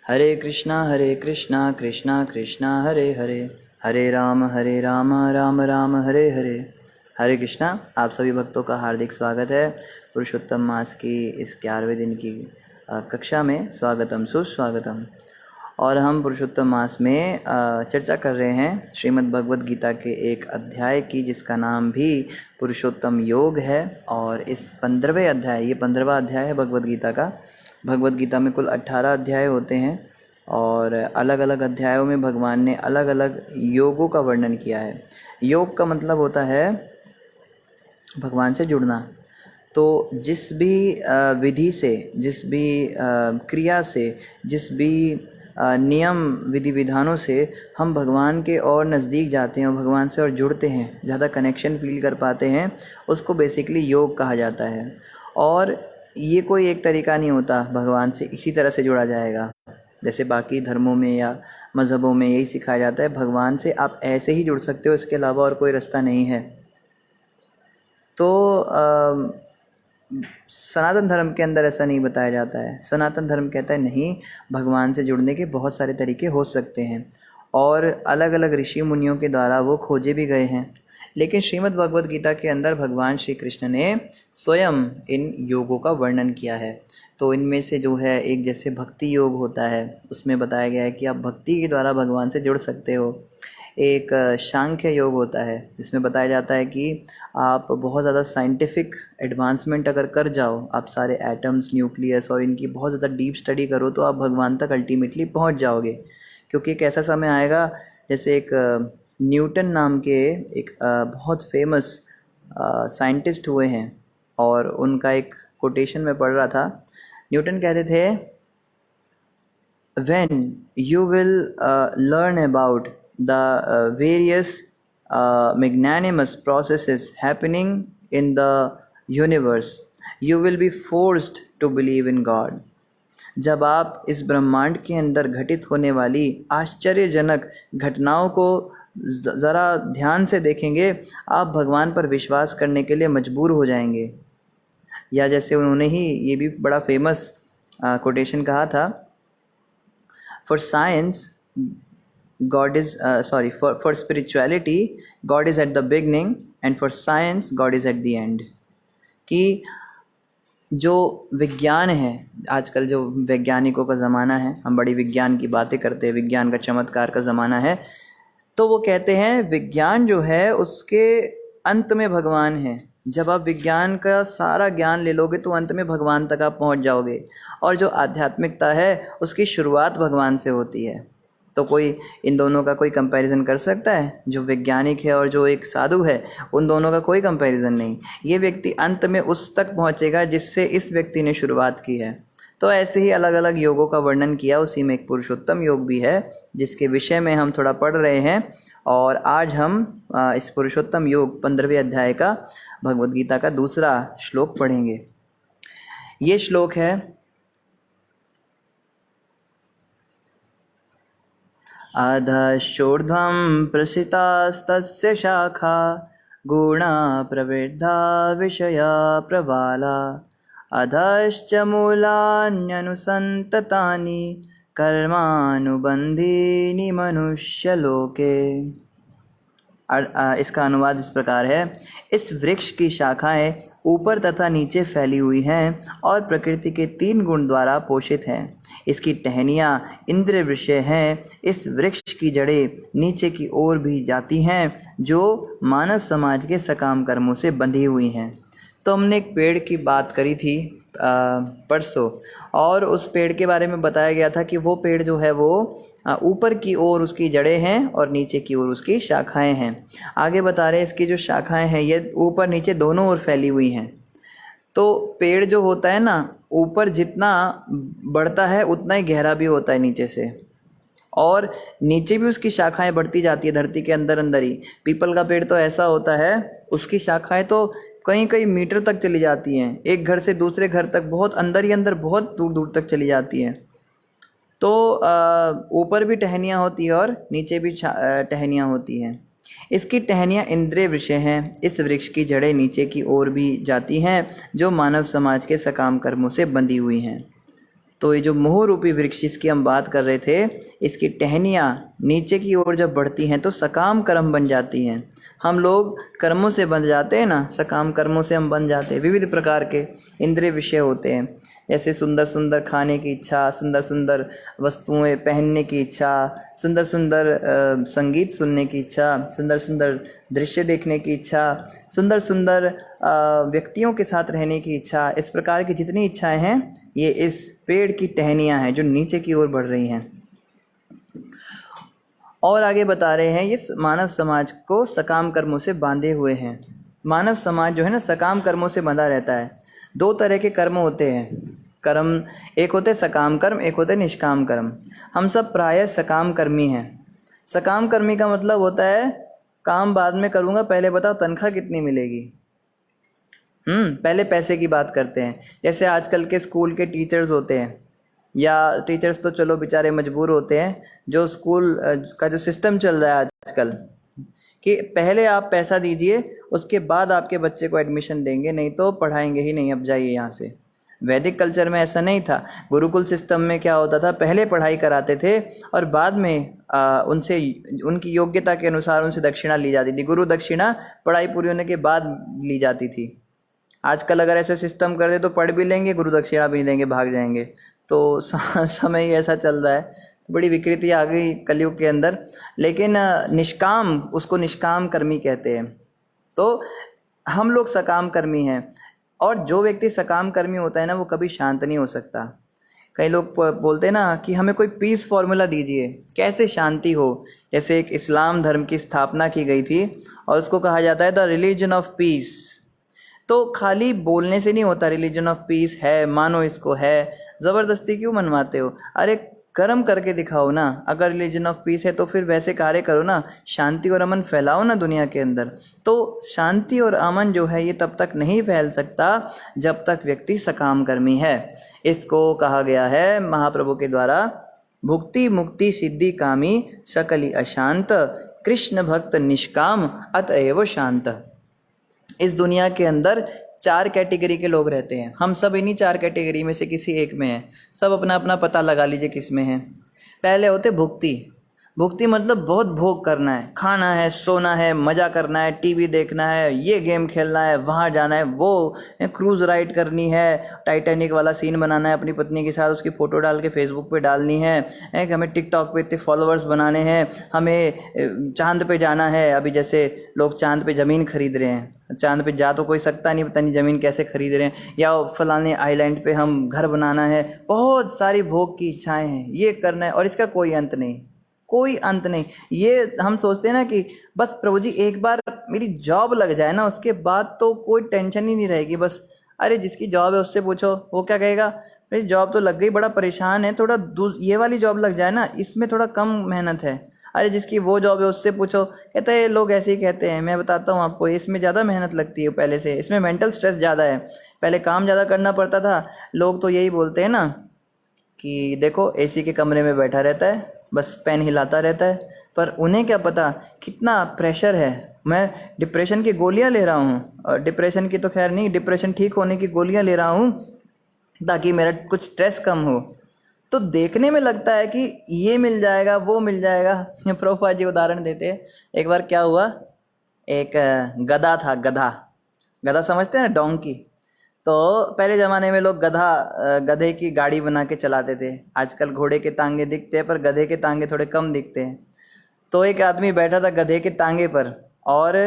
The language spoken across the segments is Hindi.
हरे कृष्णा कृष्णा कृष्णा हरे हरे, हरे राम राम राम हरे हरे। हरे कृष्णा। आप सभी भक्तों का हार्दिक स्वागत है पुरुषोत्तम मास की इस 11वें दिन की कक्षा में। स्वागतम सुस्वागतम। और हम पुरुषोत्तम मास में चर्चा कर रहे हैं श्रीमद् भगवद गीता के एक अध्याय की, जिसका नाम भी पुरुषोत्तम योग है। और इस 15वें अध्याय, ये 15वां अध्याय है भगवद गीता का। भगवद गीता में कुल 18 अध्याय होते हैं और अलग अलग अध्यायों में भगवान ने अलग अलग योगों का वर्णन किया है। योग का मतलब होता है भगवान से जुड़ना। तो जिस भी विधि से, जिस भी क्रिया से, जिस भी नियम विधि विधानों से हम भगवान के और नज़दीक जाते हैं और भगवान से और जुड़ते हैं, ज़्यादा कनेक्शन फील कर पाते हैं, उसको बेसिकली योग कहा जाता है। और ये कोई एक तरीका नहीं होता भगवान से इसी तरह से जुड़ा जाएगा। जैसे बाकी धर्मों में या मज़हबों में यही सिखाया जाता है, भगवान से आप ऐसे ही जुड़ सकते हो, इसके अलावा और कोई रास्ता नहीं है। तो सनातन धर्म के अंदर ऐसा नहीं बताया जाता है। सनातन धर्म कहता है नहीं, भगवान से जुड़ने के बहुत सारे तरीके हो सकते हैं और अलग अलग ऋषि मुनियों के द्वारा वो खोजे भी गए हैं। लेकिन श्रीमद् भगवद गीता के अंदर भगवान श्री कृष्ण ने स्वयं इन योगों का वर्णन किया है। तो इनमें से जो है एक जैसे भक्ति योग होता है, उसमें बताया गया है कि आप भक्ति के द्वारा भगवान से जुड़ सकते हो। एक सांख्य योग होता है जिसमें बताया जाता है कि आप बहुत ज़्यादा साइंटिफिक एडवांसमेंट अगर कर जाओ, आप सारे एटम्स, न्यूक्लियस और इनकी बहुत ज़्यादा डीप स्टडी करो, तो आप भगवान तक अल्टीमेटली पहुंच जाओगे। क्योंकि एक ऐसा समय आएगा, जैसे एक न्यूटन नाम के एक बहुत फेमस साइंटिस्ट हुए हैं और उनका एक कोटेशन में पढ़ रहा था। न्यूटन कहते थे, when you will learn about the various magnanimous processes happening in the universe, you will be forced to believe in God। जब आप इस ब्रह्मांड के अंदर घटित होने वाली आश्चर्यजनक घटनाओं को ज़रा ध्यान से देखेंगे, आप भगवान पर विश्वास करने के लिए मजबूर हो जाएंगे। या जैसे उन्होंने ही ये भी बड़ा फेमस कोटेशन कहा था, for science God is for spirituality God is at the beginning and for science God is at the end। कि जो विज्ञान है, आजकल जो वैज्ञानिकों का ज़माना है, हम बड़ी विज्ञान की बातें करते हैं, विज्ञान का चमत्कार का ज़माना है, तो वो कहते हैं विज्ञान जो है उसके अंत में भगवान है। जब आप विज्ञान का सारा ज्ञान ले लोगे तो अंत में भगवान तक आप पहुंच जाओगे। और जो आध्यात्मिकता है उसकी शुरुआत भगवान से होती है। तो कोई इन दोनों का कोई कंपैरिजन कर सकता है? जो वैज्ञानिक है और जो एक साधु है, उन दोनों का कोई कंपैरिजन नहीं। ये व्यक्ति अंत में उस तक पहुंचेगा जिससे इस व्यक्ति ने शुरुआत की है। तो ऐसे ही अलग अलग योगों का वर्णन किया, उसी में एक पुरुषोत्तम योग भी है जिसके विषय में हम थोड़ा पढ़ रहे हैं। और आज हम इस पुरुषोत्तम योग 15वें अध्याय का भगवद गीता का दूसरा श्लोक पढ़ेंगे। ये श्लोक है, अधश्चोर्ध्वं प्रसितास्तस्य शाखा गुणा प्रवृद्धा विषया प्रवाला अधश्च मूलान्यनुसन्ततानि कर्मानुबन्धीनि मनुष्यलोके। इसका अनुवाद इस प्रकार है, इस वृक्ष की शाखाएं ऊपर तथा नीचे फैली हुई हैं और प्रकृति के 3 गुण द्वारा पोषित हैं। इसकी टहनियाँ इंद्रिय विषय हैं। इस वृक्ष की जड़ें नीचे की ओर भी जाती हैं जो मानव समाज के सकाम कर्मों से बंधी हुई हैं। तो हमने एक पेड़ की बात करी थी परसों, और उस पेड़ के बारे में बताया गया था कि वो पेड़ जो है वो ऊपर की ओर उसकी जड़ें हैं और नीचे की ओर उसकी शाखाएं हैं। आगे बता रहे हैं इसकी जो शाखाएं हैं ये ऊपर नीचे दोनों ओर फैली हुई हैं। तो पेड़ जो होता है ना, ऊपर जितना बढ़ता है उतना ही गहरा भी होता है नीचे से, और नीचे भी उसकी शाखाएं बढ़ती जाती है धरती के अंदर अंदर ही। पीपल का पेड़ तो ऐसा होता है, उसकी शाखाएं तो कई कई मीटर तक चली जाती हैं, एक घर से दूसरे घर तक, बहुत अंदर ही अंदर, बहुत दूर दूर तक चली जाती हैं। तो ऊपर भी टहनियाँ होती है और नीचे भी टहनियाँ होती हैं। इसकी टहनियाँ इंद्रिय विषय हैं। इस वृक्ष की जड़ें नीचे की ओर भी जाती हैं जो मानव समाज के सकाम कर्मों से बंधी हुई हैं। तो ये जो मोह रूपी वृक्ष जिसकी हम बात कर रहे थे, इसकी टहनियाँ नीचे की ओर जब बढ़ती हैं तो सकाम कर्म बन जाती हैं। हम लोग कर्मों से बन जाते हैं ना, सकाम कर्मों से हम बन जाते हैं। विविध प्रकार के इंद्रिय विषय होते हैं, जैसे सुंदर सुंदर खाने की इच्छा, सुंदर सुंदर वस्तुएं पहनने की इच्छा, सुंदर सुंदर संगीत सुनने की इच्छा, सुंदर सुंदर दृश्य देखने की इच्छा, सुंदर सुंदर व्यक्तियों के साथ रहने की इच्छा। इस प्रकार की जितनी इच्छाएं हैं, ये इस पेड़ की टहनियाँ हैं जो नीचे की ओर बढ़ रही हैं। और आगे बता रहे हैं, ये मानव समाज को सकाम कर्मों से बांधे हुए हैं। मानव समाज जो है ना, सकाम कर्मों से बंधा रहता है। दो तरह के कर्म होते हैं, कर्म एक होते सकाम कर्म, एक होते निष्काम कर्म। हम सब प्रायः सकाम कर्मी हैं। सकाम कर्मी का मतलब होता है काम बाद में करूँगा, पहले बताओ तनख्वाह कितनी मिलेगी। पहले पैसे की बात करते हैं। जैसे आजकल के स्कूल के टीचर्स होते हैं, या टीचर्स तो चलो बेचारे मजबूर होते हैं, जो स्कूल का जो सिस्टम चल रहा है आजकल कि पहले आप पैसा दीजिए, उसके बाद आपके बच्चे को एडमिशन देंगे, नहीं तो पढ़ाएंगे ही नहीं, अब जाइए यहाँ से। वैदिक कल्चर में ऐसा नहीं था। गुरुकुल सिस्टम में क्या होता था, पहले पढ़ाई कराते थे और बाद में उनसे उनकी योग्यता के अनुसार उनसे दक्षिणा ली जाती थी। गुरु दक्षिणा पढ़ाई पूरी होने के बाद ली जाती थी। आजकल अगर ऐसे सिस्टम कर दे तो पढ़ भी लेंगे, गुरु दक्षिणा भी नहीं देंगे, भाग जाएंगे। तो समय ही ऐसा चल रहा है, तो बड़ी विकृति आ गई कलयुग के अंदर। लेकिन निष्काम, उसको निष्काम कर्मी कहते हैं। तो हम लोग सकाम कर्मी हैं, और जो व्यक्ति सकाम कर्मी होता है ना, वो कभी शांत नहीं हो सकता। कई लोग बोलते हैं ना कि हमें कोई पीस फॉर्मूला दीजिए, कैसे शांति हो। जैसे एक इस्लाम धर्म की स्थापना की गई थी और उसको कहा जाता है द रिलीजन ऑफ पीस। तो खाली बोलने से नहीं होता, रिलीजन ऑफ पीस है, मानो इसको है, ज़बरदस्ती क्यों मनवाते हो। अरे कर्म करके दिखाओ ना। अगर रिलीजन ऑफ पीस है तो फिर वैसे कार्य करो ना, शांति और अमन फैलाओ ना दुनिया के अंदर। तो शांति और अमन जो है ये तब तक नहीं फैल सकता जब तक व्यक्ति सकाम कर्मी है। इसको कहा गया है महाप्रभु के द्वारा, भुक्ति मुक्ति सिद्धि कामी सकली अशांत, कृष्ण भक्त निष्काम अतएव शांत। इस दुनिया के अंदर 4 कैटेगरी के लोग रहते हैं। हम सब इन्हीं 4 कैटेगरी में से किसी एक में हैं। सब अपना अपना पता लगा लीजिए किस में है। पहले होते भुक्ति। भुक्ति मतलब बहुत भोग करना है, खाना है, सोना है, मज़ा करना है, टीवी देखना है, ये गेम खेलना है, वहाँ जाना है, वो क्रूज़ राइड करनी है, टाइटैनिक वाला सीन बनाना है अपनी पत्नी के साथ, उसकी फ़ोटो डाल के फेसबुक पे डालनी है, हमें टिकटॉक पे इतने फॉलोअर्स बनाने हैं, हमें चांद पे जाना है। अभी जैसे लोग चांद पे ज़मीन खरीद रहे हैं, चांद पे जा तो कोई सकता नहीं, पता नहीं ज़मीन कैसे खरीद रहे हैं। या फलाने आइलैंड पे हम घर बनाना है। बहुत सारी भोग की इच्छाएं हैं, ये करना है, और इसका कोई अंत नहीं, कोई अंत नहीं। ये हम सोचते हैं ना कि बस प्रभु जी एक बार मेरी जॉब लग जाए ना, उसके बाद तो कोई टेंशन ही नहीं रहेगी बस। अरे जिसकी जॉब है उससे पूछो, वो क्या कहेगा, मेरी जॉब तो लग गई, बड़ा परेशान है, थोड़ा ये वाली जॉब लग जाए ना, इसमें थोड़ा कम मेहनत है। अरे जिसकी वो जॉब है उससे पूछो, कहते हैं लोग ऐसे ही कहते हैं। मैं बताता हूँ आपको, इसमें ज़्यादा मेहनत लगती है पहले से, इसमें मेंटल स्ट्रेस ज़्यादा है, पहले काम ज़्यादा करना पड़ता था। लोग तो यही बोलते हैं ना कि देखो एसी के कमरे में बैठा रहता है, बस पेन हिलाता रहता है, पर उन्हें क्या पता कितना प्रेशर है। मैं डिप्रेशन की गोलियां ले रहा हूँ, और डिप्रेशन की तो खैर नहीं, डिप्रेशन ठीक होने की गोलियां ले रहा हूँ ताकि मेरा कुछ स्ट्रेस कम हो। तो देखने में लगता है कि ये मिल जाएगा, वो मिल जाएगा। प्रभुपाद जी उदाहरण देते हैं। एक बार क्या हुआ, एक गधा था, गधा समझते हैं ना, डोंकी। तो पहले ज़माने में लोग गधे की गाड़ी बना के चलाते थे। आजकल घोड़े के तांगे दिखते हैं, पर गधे के तांगे थोड़े कम दिखते हैं। तो एक आदमी बैठा था गधे के तांगे पर, और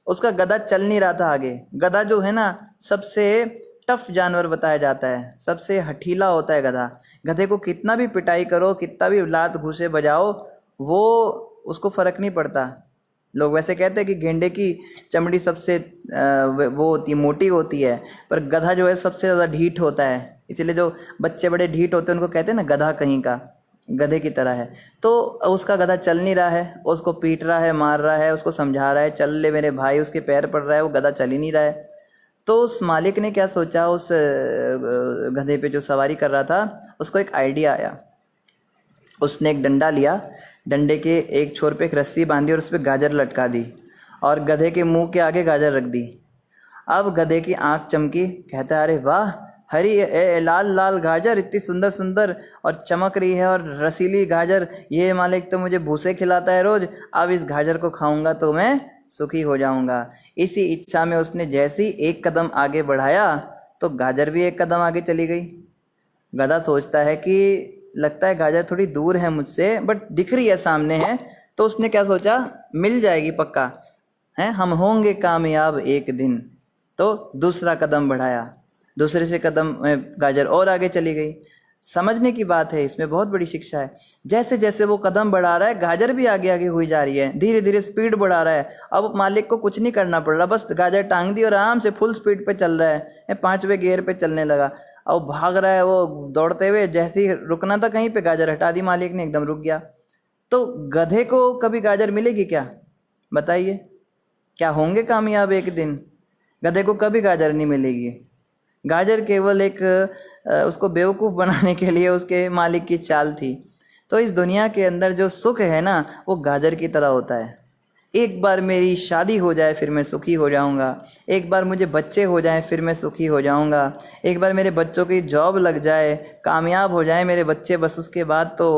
उसका गधा चल नहीं रहा था आगे। गधा जो है ना, सबसे टफ जानवर बताया जाता है, सबसे हठीला होता है गधा। गधे को कितना भी पिटाई करो, कितना भी लात घूसे बजाओ, वो उसको फ़र्क नहीं पड़ता। लोग वैसे कहते हैं कि गेंडे की चमड़ी सबसे वो होती है, मोटी होती है, पर गधा जो है सबसे ज़्यादा ढीठ होता है। इसीलिए जो बच्चे बड़े ढीठ होते हैं उनको कहते हैं ना गधा कहीं का, गधे की तरह है। तो उसका गधा चल नहीं रहा है, उसको पीट रहा है, मार रहा है, उसको समझा रहा है चल ले मेरे भाई, उसके पैर पड़ रहा है, वो गधा चल ही नहीं रहा है। तो उस मालिक ने क्या सोचा, उस गधे पे जो सवारी कर रहा था उसको एक आइडिया आया। उसने एक डंडा लिया, डंडे के एक छोर पे एक रस्सी बांधी और उस पर गाजर लटका दी, और गधे के मुंह के आगे गाजर रख दी। अब गधे की आंख चमकी, कहता है अरे वाह, हरी लाल लाल गाजर इतनी सुंदर सुंदर और चमक रही है और रसीली गाजर, ये मालिक तो मुझे भूसे खिलाता है रोज, अब इस गाजर को खाऊंगा तो मैं सुखी हो जाऊंगा। इसी इच्छा में उसने जैसे ही एक कदम आगे बढ़ाया तो गाजर भी एक कदम आगे चली गई। गधा सोचता है कि लगता है गाजर थोड़ी दूर है मुझसे, बट दिख रही है सामने है, तो उसने क्या सोचा, मिल जाएगी पक्का है, हम होंगे कामयाब एक दिन। तो दूसरा कदम बढ़ाया, दूसरे से कदम गाजर और आगे चली गई। समझने की बात है, इसमें बहुत बड़ी शिक्षा है। जैसे जैसे वो कदम बढ़ा रहा है गाजर भी आगे आगे हुई जा रही है, धीरे धीरे स्पीड बढ़ा रहा है। अब मालिक को कुछ नहीं करना पड़ रहा, बस गाजर टांग दी और आराम से फुल स्पीड पे चल रहा है, 5वें गियर पे चलने लगा। अब भाग रहा है वो दौड़ते हुए, जैसे ही रुकना था कहीं पे गाजर हटा दी मालिक ने, एकदम रुक गया। तो गधे को कभी गाजर मिलेगी क्या, बताइए? क्या होंगे कामयाब एक दिन? गधे को कभी गाजर नहीं मिलेगी। गाजर केवल एक उसको बेवकूफ़ बनाने के लिए उसके मालिक की चाल थी। तो इस दुनिया के अंदर जो सुख है ना, वो गाजर की तरह होता है। एक बार मेरी शादी हो जाए फिर मैं सुखी हो जाऊंगा, एक बार मुझे बच्चे हो जाएं फिर मैं सुखी हो जाऊंगा, एक बार मेरे बच्चों की जॉब लग जाए, कामयाब हो जाए मेरे बच्चे, बस उसके बाद तो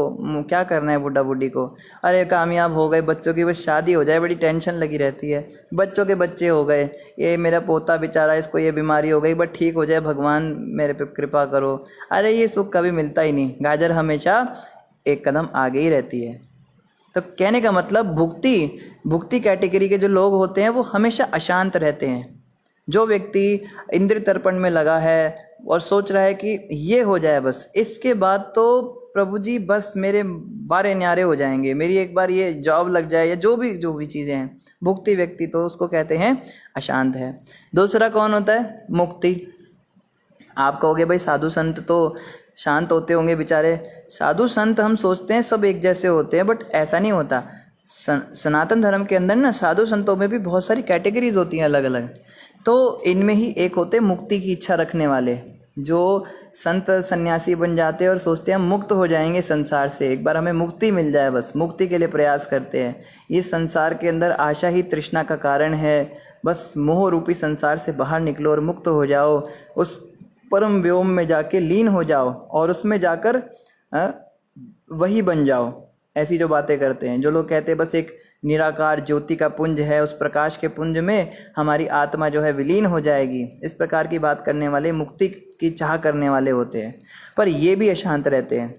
क्या करना है बुढ़ा बूढ़ी को। अरे कामयाब हो गए, बच्चों की बस शादी हो जाए, बड़ी टेंशन लगी रहती है। बच्चों के बच्चे हो गए, ये मेरा पोता बेचारा, इसको ये बीमारी हो गई, बट ठीक हो जाए, भगवान मेरे पे कृपा करो। अरे ये सुख कभी मिलता ही नहीं। गाजर हमेशा एक कदम आगे ही रहती है। तो कहने का मतलब भुक्ति कैटेगरी के जो लोग होते हैं वो हमेशा अशांत रहते हैं। जो व्यक्ति इंद्रिय तर्पण में लगा है और सोच रहा है कि ये हो जाए बस, इसके बाद तो प्रभु जी बस मेरे बारे न्यारे हो जाएंगे, मेरी एक बार ये जॉब लग जाए, या जो भी चीज़ें हैं, भुक्ति व्यक्ति, तो उसको कहते हैं अशांत है। दूसरा कौन होता है? मुक्ति। आप कहोगे भाई साधु संत तो शांत होते होंगे बेचारे। साधु संत हम सोचते हैं सब एक जैसे होते हैं, बट ऐसा नहीं होता। सनातन धर्म के अंदर ना साधु संतों में भी बहुत सारी कैटेगरीज होती हैं अलग अलग। तो इनमें ही एक होते हैं मुक्ति की इच्छा रखने वाले, जो संत सन्यासी बन जाते हैं और सोचते हैं हम मुक्त हो जाएंगे संसार से, एक बार हमें मुक्ति मिल जाए, बस मुक्ति के लिए प्रयास करते हैं। ये संसार के अंदर आशा ही तृष्णा का कारण है, बस मोह रूपी संसार से बाहर निकलो और मुक्त हो जाओ, उस परम व्योम में जाके लीन हो जाओ और उसमें जाकर वही बन जाओ। ऐसी जो बातें करते हैं, जो लोग कहते हैं बस एक निराकार ज्योति का पुंज है, उस प्रकाश के पुंज में हमारी आत्मा जो है विलीन हो जाएगी, इस प्रकार की बात करने वाले मुक्ति की चाह करने वाले होते हैं। पर ये भी अशांत रहते हैं,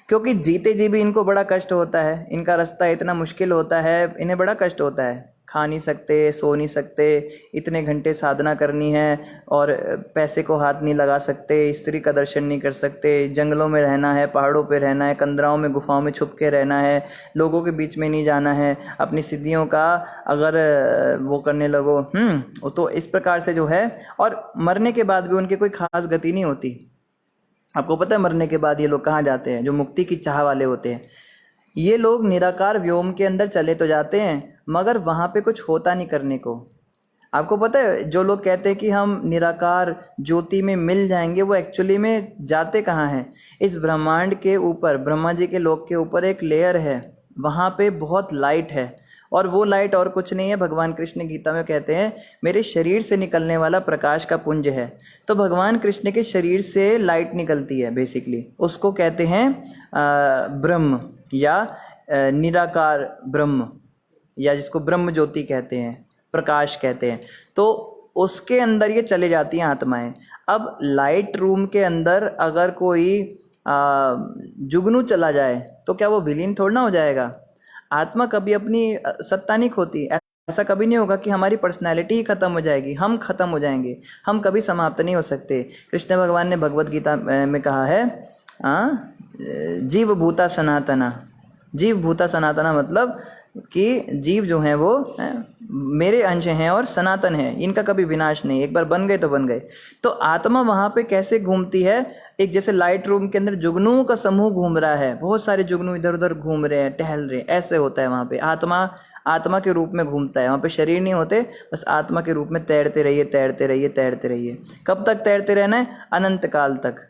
क्योंकि जीते जी भी इनको बड़ा कष्ट होता है, इनका रास्ता इतना मुश्किल होता है, इन्हें बड़ा कष्ट होता है। खा नहीं सकते, सो नहीं सकते, इतने घंटे साधना करनी है और पैसे को हाथ नहीं लगा सकते, स्त्री का दर्शन नहीं कर सकते, जंगलों में रहना है, पहाड़ों पे रहना है, कंदराओं में गुफाओं में छुप के रहना है, लोगों के बीच में नहीं जाना है, अपनी सिद्धियों का अगर वो करने लगो तो इस प्रकार से जो है। और मरने के बाद भी उनकी कोई खास गति नहीं होती। आपको पता है मरने के बाद ये लोग कहाँ जाते हैं? जो मुक्ति की चाह वाले होते हैं, ये लोग निराकार व्योम के अंदर चले तो जाते हैं, मगर वहाँ पे कुछ होता नहीं करने को। आपको पता है जो लोग कहते हैं कि हम निराकार ज्योति में मिल जाएंगे, वो एक्चुअली में जाते कहाँ हैं? इस ब्रह्मांड के ऊपर, ब्रह्मा जी के लोक के ऊपर एक लेयर है, वहाँ पे बहुत लाइट है, और वो लाइट और कुछ नहीं है, भगवान कृष्ण गीता में कहते हैं मेरे शरीर से निकलने वाला प्रकाश का पुंज है। तो भगवान कृष्ण के शरीर से लाइट निकलती है, बेसिकली उसको कहते हैं ब्रह्म या निराकार ब्रह्म, या जिसको ब्रह्म ज्योति कहते हैं, प्रकाश कहते हैं। तो उसके अंदर ये चले जाती हैं आत्माएं। अब लाइट रूम के अंदर अगर कोई जुगनू चला जाए तो क्या वो विलीन थोड़ा ना हो जाएगा? आत्मा कभी अपनी सत्ता नहीं खोती। ऐसा कभी नहीं होगा कि हमारी पर्सनैलिटी ही खत्म हो जाएगी, हम खत्म हो जाएंगे, हम कभी समाप्त नहीं हो सकते। कृष्ण भगवान ने भगवत गीता में कहा है जीव भूता सनातना। जीव भूता सनातना मतलब कि जीव जो हैं वो मेरे अंश हैं और सनातन हैं, इनका कभी विनाश नहीं, एक बार बन गए तो बन गए। तो आत्मा वहाँ पे कैसे घूमती है? एक जैसे लाइट रूम के अंदर जुगनुओं का समूह घूम रहा है, बहुत सारे जुगनू इधर उधर घूम रहे हैं, टहल रहे हैं, ऐसे होता है वहाँ पे। आत्मा के रूप में घूमता है, वहाँ पे शरीर नहीं होते, बस आत्मा के रूप में तैरते रहिए, तैरते रहिए, तैरते रहिए। कब तक तैरते रहना है? अनंत काल तक।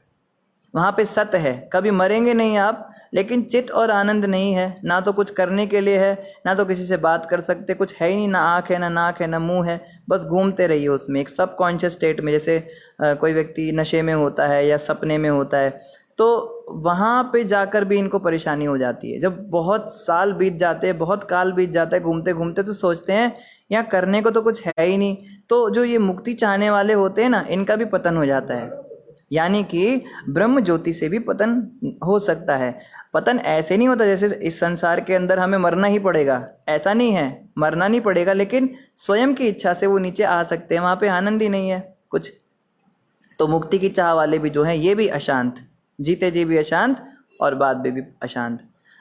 वहाँ पे सत्य है, कभी मरेंगे नहीं आप, लेकिन चित और आनंद नहीं है, ना तो कुछ करने के लिए है, ना तो किसी से बात कर सकते, कुछ है ही नहीं, ना आँख है, ना नाक है, ना मुंह है, बस घूमते रहिए उसमें एक सबकॉन्शियस स्टेट में। जैसे कोई व्यक्ति नशे में होता है या सपने में होता है, तो वहाँ पे जाकर भी इनको परेशानी हो जाती है। जब बहुत साल बीत जाते हैं, बहुत काल बीत जाता है घूमते घूमते, तो सोचते हैं यहाँ करने को तो कुछ है ही नहीं। तो जो ये मुक्ति चाहने वाले होते हैं ना, इनका भी पतन हो जाता है। यानी कि ब्रह्म ज्योति से भी पतन हो सकता है। पतन ऐसे नहीं होता जैसे इस संसार के अंदर हमें मरना ही पड़ेगा, ऐसा नहीं है, मरना नहीं पड़ेगा, लेकिन स्वयं की इच्छा से वो नीचे आ सकते हैं, वहाँ पे आनंद ही नहीं है कुछ। तो मुक्ति की चाह वाले भी जो हैं ये भी अशांत, जीते जी भी अशांत और बाद में भी अशांत।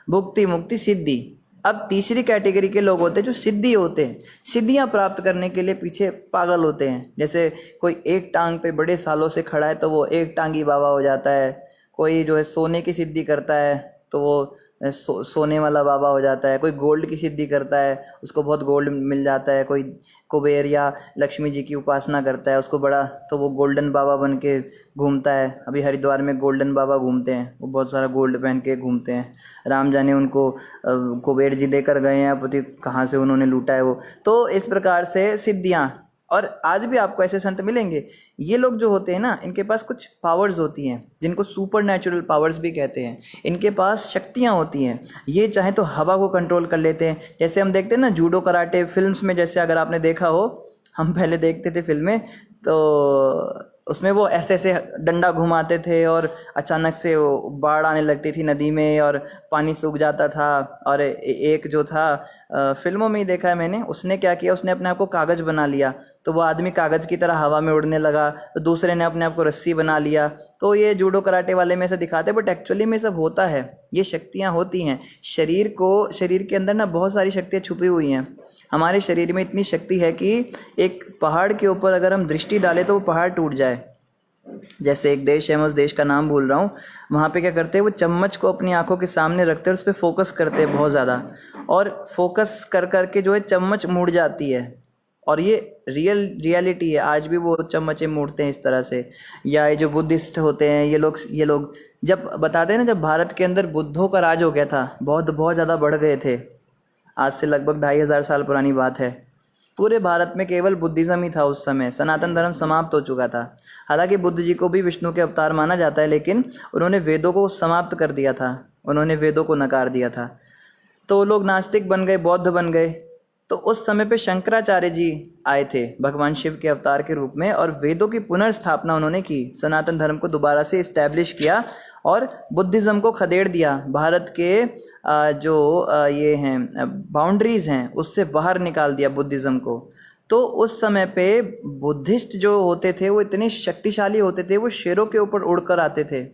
भुक्ति मुक्ति सिद्धि। अब तीसरी कैटेगरी के लोग होते हैं जो सिद्धि होते हैं, सिद्धियां प्राप्त करने के लिए पीछे पागल होते हैं। जैसे कोई एक टांग पे बड़े सालों से खड़ा है तो वो एक टांगी बाबा हो जाता है। कोई जो है सोने की सिद्धि करता है तो वो सोने वाला बाबा हो जाता है। कोई गोल्ड की सिद्धि करता है, उसको बहुत गोल्ड मिल जाता है। कोई कुबेर या लक्ष्मी जी की उपासना करता है, उसको बड़ा, तो वो गोल्डन बाबा बन के घूमता है। अभी हरिद्वार में गोल्डन बाबा घूमते हैं, वो बहुत सारा गोल्ड पहन के घूमते हैं। राम जाने उनको कुबेर जी देकर गए हैं, पति कहाँ से उन्होंने लूटा है वो। तो इस प्रकार से सिद्धियाँ, और आज भी आपको ऐसे संत मिलेंगे। ये लोग जो होते हैं ना, इनके पास कुछ पावर्स होती हैं जिनको सुपर नेचुरल पावर्स भी कहते हैं। इनके पास शक्तियाँ होती हैं। ये चाहे तो हवा को कंट्रोल कर लेते हैं। जैसे हम देखते हैं ना जूडो कराटे फिल्म्स में, जैसे अगर आपने देखा हो, हम पहले देखते थे फिल्में, तो उसमें वो ऐसे ऐसे डंडा घुमाते थे और अचानक से वो बाढ़ आने लगती थी नदी में और पानी सूख जाता था। और एक जो था, फिल्मों में ही देखा है मैंने, उसने क्या किया, उसने अपने आप को कागज़ बना लिया, तो वो आदमी कागज़ की तरह हवा में उड़ने लगा। तो दूसरे ने अपने आप को रस्सी बना लिया। तो ये जूडो कराटे वाले में से दिखाते हैं, बट एक्चुअली में सब होता है, ये शक्तियाँ होती हैं। शरीर के अंदर ना बहुत सारी शक्तियाँ छुपी हुई हैं। हमारे शरीर में इतनी शक्ति है कि एक पहाड़ के ऊपर अगर हम दृष्टि डालें तो वो पहाड़ टूट जाए। जैसे एक देश है, मैं उस देश का नाम भूल रहा हूँ, वहाँ पे क्या करते हैं, वो चम्मच को अपनी आंखों के सामने रखते हैं और उस पर फोकस करते हैं बहुत ज़्यादा, और फोकस कर करके जो है चम्मच मुड़ जाती है। और ये रियलिटी है, आज भी वो चम्मचें मोड़ते हैं इस तरह से। या ये जो बुद्धिस्ट होते हैं, ये लोग जब बताते हैं ना, जब भारत के अंदर बुद्धों का राज हो गया था, बहुत बहुत ज़्यादा बढ़ गए थे, आज से लगभग 2500 साल पुरानी बात है। पूरे भारत में केवल बुद्धिज़्म ही था उस समय, सनातन धर्म समाप्त हो चुका था। हालांकि बुद्ध जी को भी विष्णु के अवतार माना जाता है, लेकिन उन्होंने वेदों को समाप्त कर दिया था, उन्होंने वेदों को नकार दिया था। तो लोग नास्तिक बन गए, बौद्ध बन गए। तो उस समय पे शंकराचार्य जी आए थे भगवान शिव के अवतार के रूप में, और वेदों की पुनर्स्थापना उन्होंने की, सनातन धर्म को दोबारा से इस्टेब्लिश किया और बुद्धिज़्म को खदेड़ दिया। भारत के ये हैं बाउंड्रीज़ हैं, उससे बाहर निकाल दिया बुद्धिज़्म को। तो उस समय पे बुद्धिस्ट जो होते थे वो इतने शक्तिशाली होते थे, वो शेरों के ऊपर उड़कर आते थे,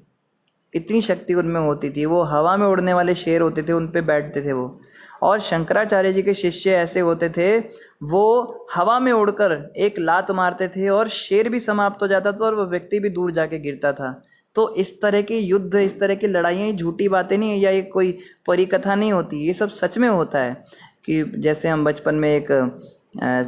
इतनी शक्ति उनमें होती थी। वो हवा में उड़ने वाले शेर होते थे, उन पे बैठते थे वो। और शंकराचार्य जी के शिष्य ऐसे होते थे, वो हवा में उड़कर एक लात मारते थे और शेर भी समाप्त हो जाता था और वो व्यक्ति भी दूर जाके गिरता था। तो इस तरह के युद्ध, इस तरह की लड़ाइयाँ झूठी बातें नहीं है, या ये कोई परिकथा नहीं होती, ये सब सच में होता है। कि जैसे हम बचपन में एक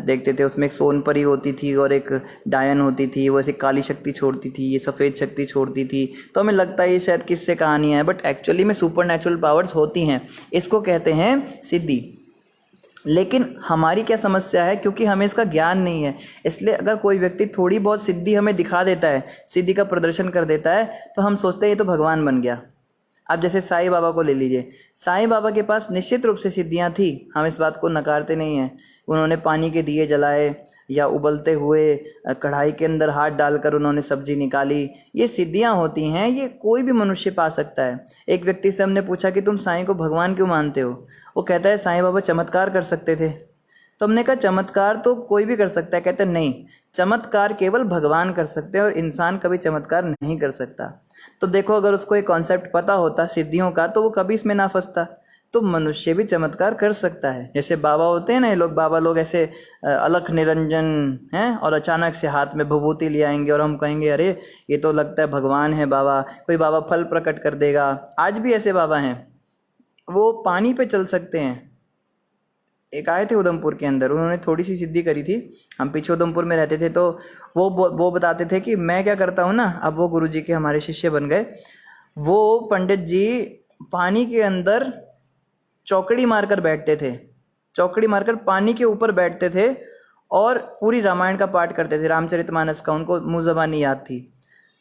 देखते थे, उसमें एक सोनपरी होती थी और एक डायन होती थी, वो ऐसे काली शक्ति छोड़ती थी, ये सफ़ेद शक्ति छोड़ती थी। तो हमें लगता है ये शायद किससे कहानियाँ हैं, बट एक्चुअली में सुपर नेचुरल पावर्स होती हैं। इसको कहते हैं सिद्धि। लेकिन हमारी क्या समस्या है, क्योंकि हमें इसका ज्ञान नहीं है, इसलिए अगर कोई व्यक्ति थोड़ी बहुत सिद्धि हमें दिखा देता है, सिद्धि का प्रदर्शन कर देता है, तो हम सोचते हैं ये तो भगवान बन गया। अब जैसे साईं बाबा को ले लीजिए, साईं बाबा के पास निश्चित रूप से सिद्धियां थी, हम इस बात को नकारते नहीं हैं। उन्होंने पानी के दिए जलाए, या उबलते हुए कढ़ाई के अंदर हाथ डालकर उन्होंने सब्जी निकाली, ये सिद्धियां होती हैं, ये कोई भी मनुष्य पा सकता है। एक व्यक्ति से हमने पूछा कि तुम साईं को भगवान क्यों मानते हो, वो कहता है साईं बाबा चमत्कार कर सकते थे। तो हमने कहा चमत्कार तो कोई भी कर सकता है, कहते हैं नहीं, चमत्कार केवल भगवान कर सकते हैं और इंसान कभी चमत्कार नहीं कर सकता। तो देखो, अगर उसको एक कॉन्सेप्ट पता होता सिद्धियों का, तो वो कभी इसमें ना फंसता। तो मनुष्य भी चमत्कार कर सकता है। जैसे बाबा होते हैं ना, ये लोग बाबा लोग ऐसे अलख निरंजन हैं, और अचानक से हाथ में विभूति ले आएंगे और हम कहेंगे अरे ये तो लगता है भगवान है बाबा। कोई बाबा फल प्रकट कर देगा, आज भी ऐसे बाबा हैं, वो पानी पे चल सकते हैं। एक आए थे उधमपुर के अंदर, उन्होंने थोड़ी सी सिद्धि करी थी, हम पीछे उधमपुर में रहते थे, तो वो बताते थे कि मैं क्या करता हूँ ना, अब वो गुरुजी के हमारे शिष्य बन गए। वो पंडित जी पानी के अंदर चौकड़ी मारकर बैठते थे, चौकड़ी मारकर पानी के ऊपर बैठते थे और पूरी रामायण का पाठ करते थे, रामचरितमानस का उनको मुँह ज़बानी याद थी।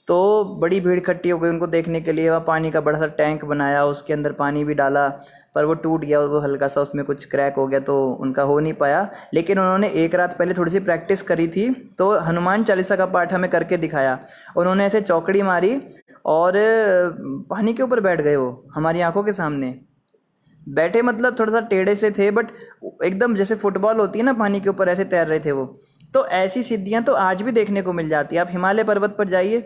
तो बड़ी भीड़ इकट्ठी हो गई उनको देखने के लिए। वहाँ पानी का बड़ा सा टैंक बनाया, उसके अंदर पानी भी डाला, पर वो टूट गया, वो हल्का सा उसमें कुछ क्रैक हो गया तो उनका हो नहीं पाया। लेकिन उन्होंने एक रात पहले थोड़ी सी प्रैक्टिस करी थी, तो हनुमान चालीसा का पाठ हमें करके दिखाया। उन्होंने ऐसे चौकड़ी मारी और पानी के ऊपर बैठ गए, वो हमारी आंखों के सामने बैठे, मतलब थोड़ा सा टेढ़े से थे बट एकदम जैसे फुटबॉल होती है ना पानी के ऊपर, ऐसे तैर रहे थे वो। तो ऐसी सिद्धियां तो आज भी देखने को मिल जाती है। आप हिमालय पर्वत पर जाइए,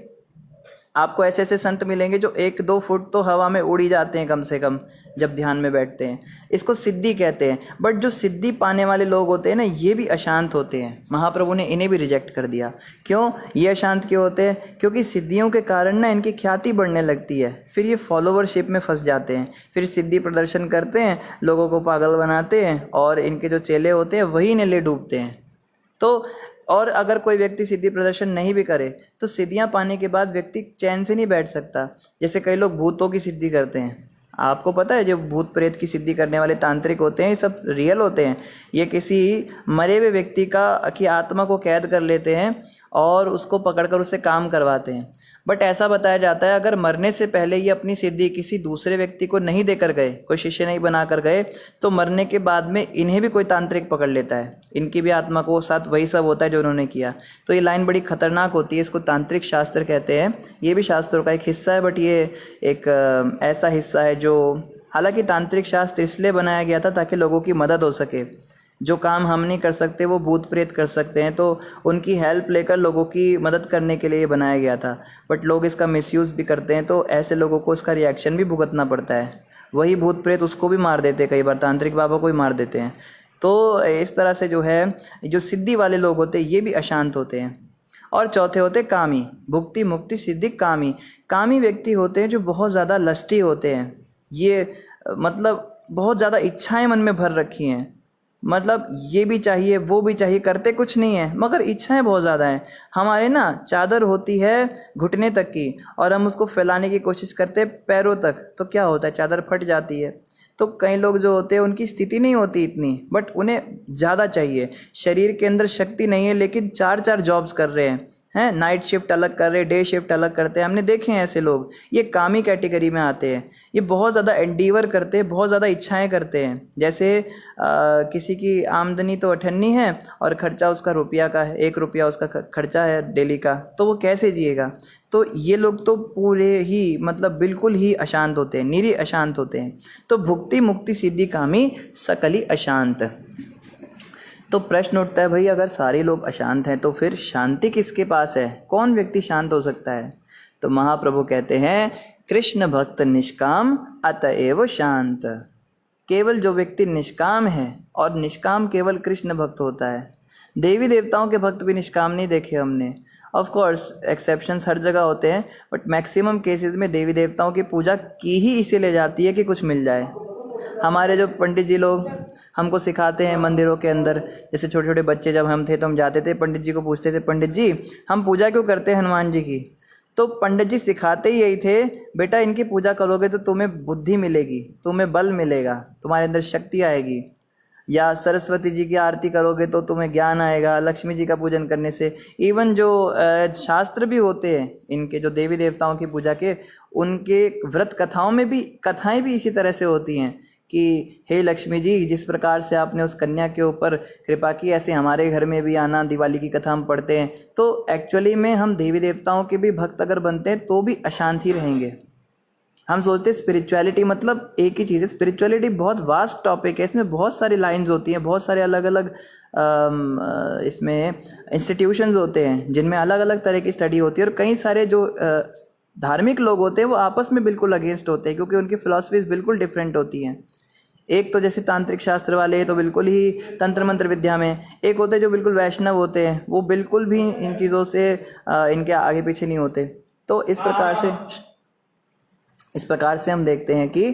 आपको ऐसे ऐसे संत मिलेंगे जो 1-2 फुट तो हवा में उड़ ही जाते हैं कम से कम जब ध्यान में बैठते हैं। इसको सिद्धि कहते हैं। बट जो सिद्धि पाने वाले लोग होते हैं ना, ये भी अशांत होते हैं। महाप्रभु ने इन्हें भी रिजेक्ट कर दिया। क्यों ये अशांत क्यों होते हैं? क्योंकि सिद्धियों के कारण ना इनकी ख्याति बढ़ने लगती है, फिर ये फॉलोवरशिप में फंस जाते हैं, फिर सिद्धि प्रदर्शन करते हैं, लोगों को पागल बनाते हैं और इनके जो चेले होते हैं वही इन्हें ले डूबते हैं। तो और अगर कोई व्यक्ति सिद्धि प्रदर्शन नहीं भी करे तो सिद्धियां पाने के बाद व्यक्ति चैन से नहीं बैठ सकता। जैसे कई लोग भूतों की सिद्धि करते हैं, आपको पता है जो भूत प्रेत की सिद्धि करने वाले तांत्रिक होते हैं, ये सब रियल होते हैं। ये किसी मरे हुए व्यक्ति की आत्मा को कैद कर लेते हैं और उसको पकड़कर उससे काम करवाते हैं। बट ऐसा बताया जाता है अगर मरने से पहले ये अपनी सिद्धि किसी दूसरे व्यक्ति को नहीं देकर गए, कोई शिष्य नहीं बना कर गए, तो मरने के बाद में इन्हें भी कोई तांत्रिक पकड़ लेता है, इनकी भी आत्मा को साथ वही सब होता है जो उन्होंने किया। तो ये लाइन बड़ी खतरनाक होती है, इसको तांत्रिक शास्त्र कहते हैं। ये भी शास्त्रों का एक हिस्सा है, बट ये एक ऐसा हिस्सा है जो, हालांकि तांत्रिक शास्त्र इसलिए बनाया गया था ताकि लोगों की मदद हो सके। जो काम हम नहीं कर सकते वो भूत प्रेत कर सकते हैं, तो उनकी हेल्प लेकर लोगों की मदद करने के लिए ये बनाया गया था। बट लोग इसका मिसयूज़ भी करते हैं, तो ऐसे लोगों को इसका रिएक्शन भी भुगतना पड़ता है। वही भूत प्रेत उसको भी मार देते हैं, कई बार तांत्रिक बाबा को भी मार देते हैं। तो इस तरह से जो है, जो सिद्धि वाले लोग होते हैं ये भी अशांत होते हैं। और चौथे होते कामी, भुक्ति मुक्ति सिद्धि कामी। कामी व्यक्ति होते हैं जो बहुत ज़्यादा लस्टी होते हैं। ये मतलब बहुत ज़्यादा इच्छाएं मन में भर रखी हैं, मतलब ये भी चाहिए वो भी चाहिए, करते कुछ नहीं है मगर इच्छाएं बहुत ज़्यादा हैं। हमारे ना चादर होती है घुटने तक की और हम उसको फैलाने की कोशिश करते हैं पैरों तक, तो क्या होता है, चादर फट जाती है। तो कई लोग जो होते हैं उनकी स्थिति नहीं होती इतनी, बट उन्हें ज़्यादा चाहिए। शरीर के अंदर शक्ति नहीं है लेकिन 4-4 जॉब्स कर रहे हैं, नाइट शिफ्ट अलग कर रहे हैं, डे शिफ्ट अलग करते हैं। हमने देखे हैं ऐसे लोग, ये कामी कैटेगरी में आते हैं। ये बहुत ज़्यादा एंडीवर करते हैं, बहुत ज़्यादा इच्छाएं करते हैं। जैसे किसी की आमदनी तो 98 है और खर्चा उसका रुपया का है, 1 रुपया उसका खर्चा है डेली का, तो वो कैसे जिएगा? तो ये लोग तो पूरे ही मतलब बिल्कुल ही अशांत होते हैं, निरी अशांत होते हैं। तो भुक्ति मुक्ति सिद्धि कामी सकली अशांत। तो प्रश्न उठता है, भाई अगर सारे लोग अशांत हैं तो फिर शांति किसके पास है? कौन व्यक्ति शांत हो सकता है? तो महाप्रभु कहते हैं, कृष्ण भक्त निष्काम अतएव शांत। केवल जो व्यक्ति निष्काम है, और निष्काम केवल कृष्ण भक्त होता है। देवी देवताओं के भक्त भी निष्काम नहीं देखे हमने। ऑफ कोर्स एक्सेप्शंस हर जगह होते हैं, बट मैक्सिमम केसेस में देवी देवताओं की पूजा की ही इसीलिए जाती है कि कुछ मिल जाए। हमारे जो पंडित जी लोग हमको सिखाते हैं मंदिरों के अंदर, जैसे छोटे छोटे बच्चे जब हम थे तो हम जाते थे पंडित जी को पूछते थे, पंडित जी हम पूजा क्यों करते हैं हनुमान जी की? तो पंडित जी सिखाते ही यही थे, बेटा इनकी पूजा करोगे तो तुम्हें बुद्धि मिलेगी, तुम्हें बल मिलेगा, तुम्हारे अंदर शक्ति आएगी। या सरस्वती जी की आरती करोगे तो तुम्हें ज्ञान आएगा, लक्ष्मी जी का पूजन करने से। इवन जो शास्त्र भी होते हैं इनके, जो देवी देवताओं की पूजा के, उनके व्रत कथाओं में भी कथाएं भी इसी तरह से होती हैं कि हे लक्ष्मी जी, जिस प्रकार से आपने उस कन्या के ऊपर कृपा की, ऐसे हमारे घर में भी आना। दिवाली की कथा हम पढ़ते हैं। तो एक्चुअली में हम देवी देवताओं के भी भक्त अगर बनते हैं तो भी अशांत ही रहेंगे। हम सोचते हैं स्पिरिचुअलिटी मतलब एक ही चीज़ है। स्पिरिचुअलिटी बहुत वास्ट टॉपिक है, इसमें बहुत सारी लाइंस होती हैं, बहुत सारे अलग अलग इसमें इंस्टीट्यूशंस होते हैं जिनमें अलग अलग तरह की स्टडी होती है। और कई सारे जो धार्मिक लोग होते हैं वो आपस में बिल्कुल अगेंस्ट होते हैं, क्योंकि उनकी फिलॉसफीज बिल्कुल डिफरेंट होती हैं। एक तो जैसे तांत्रिक शास्त्र वाले तो बिल्कुल ही तंत्र मंत्र विद्या में, एक होते हैं जो बिल्कुल वैष्णव होते हैं, वो बिल्कुल भी इन चीज़ों से इनके आगे पीछे नहीं होते। तो इस प्रकार से हम देखते हैं कि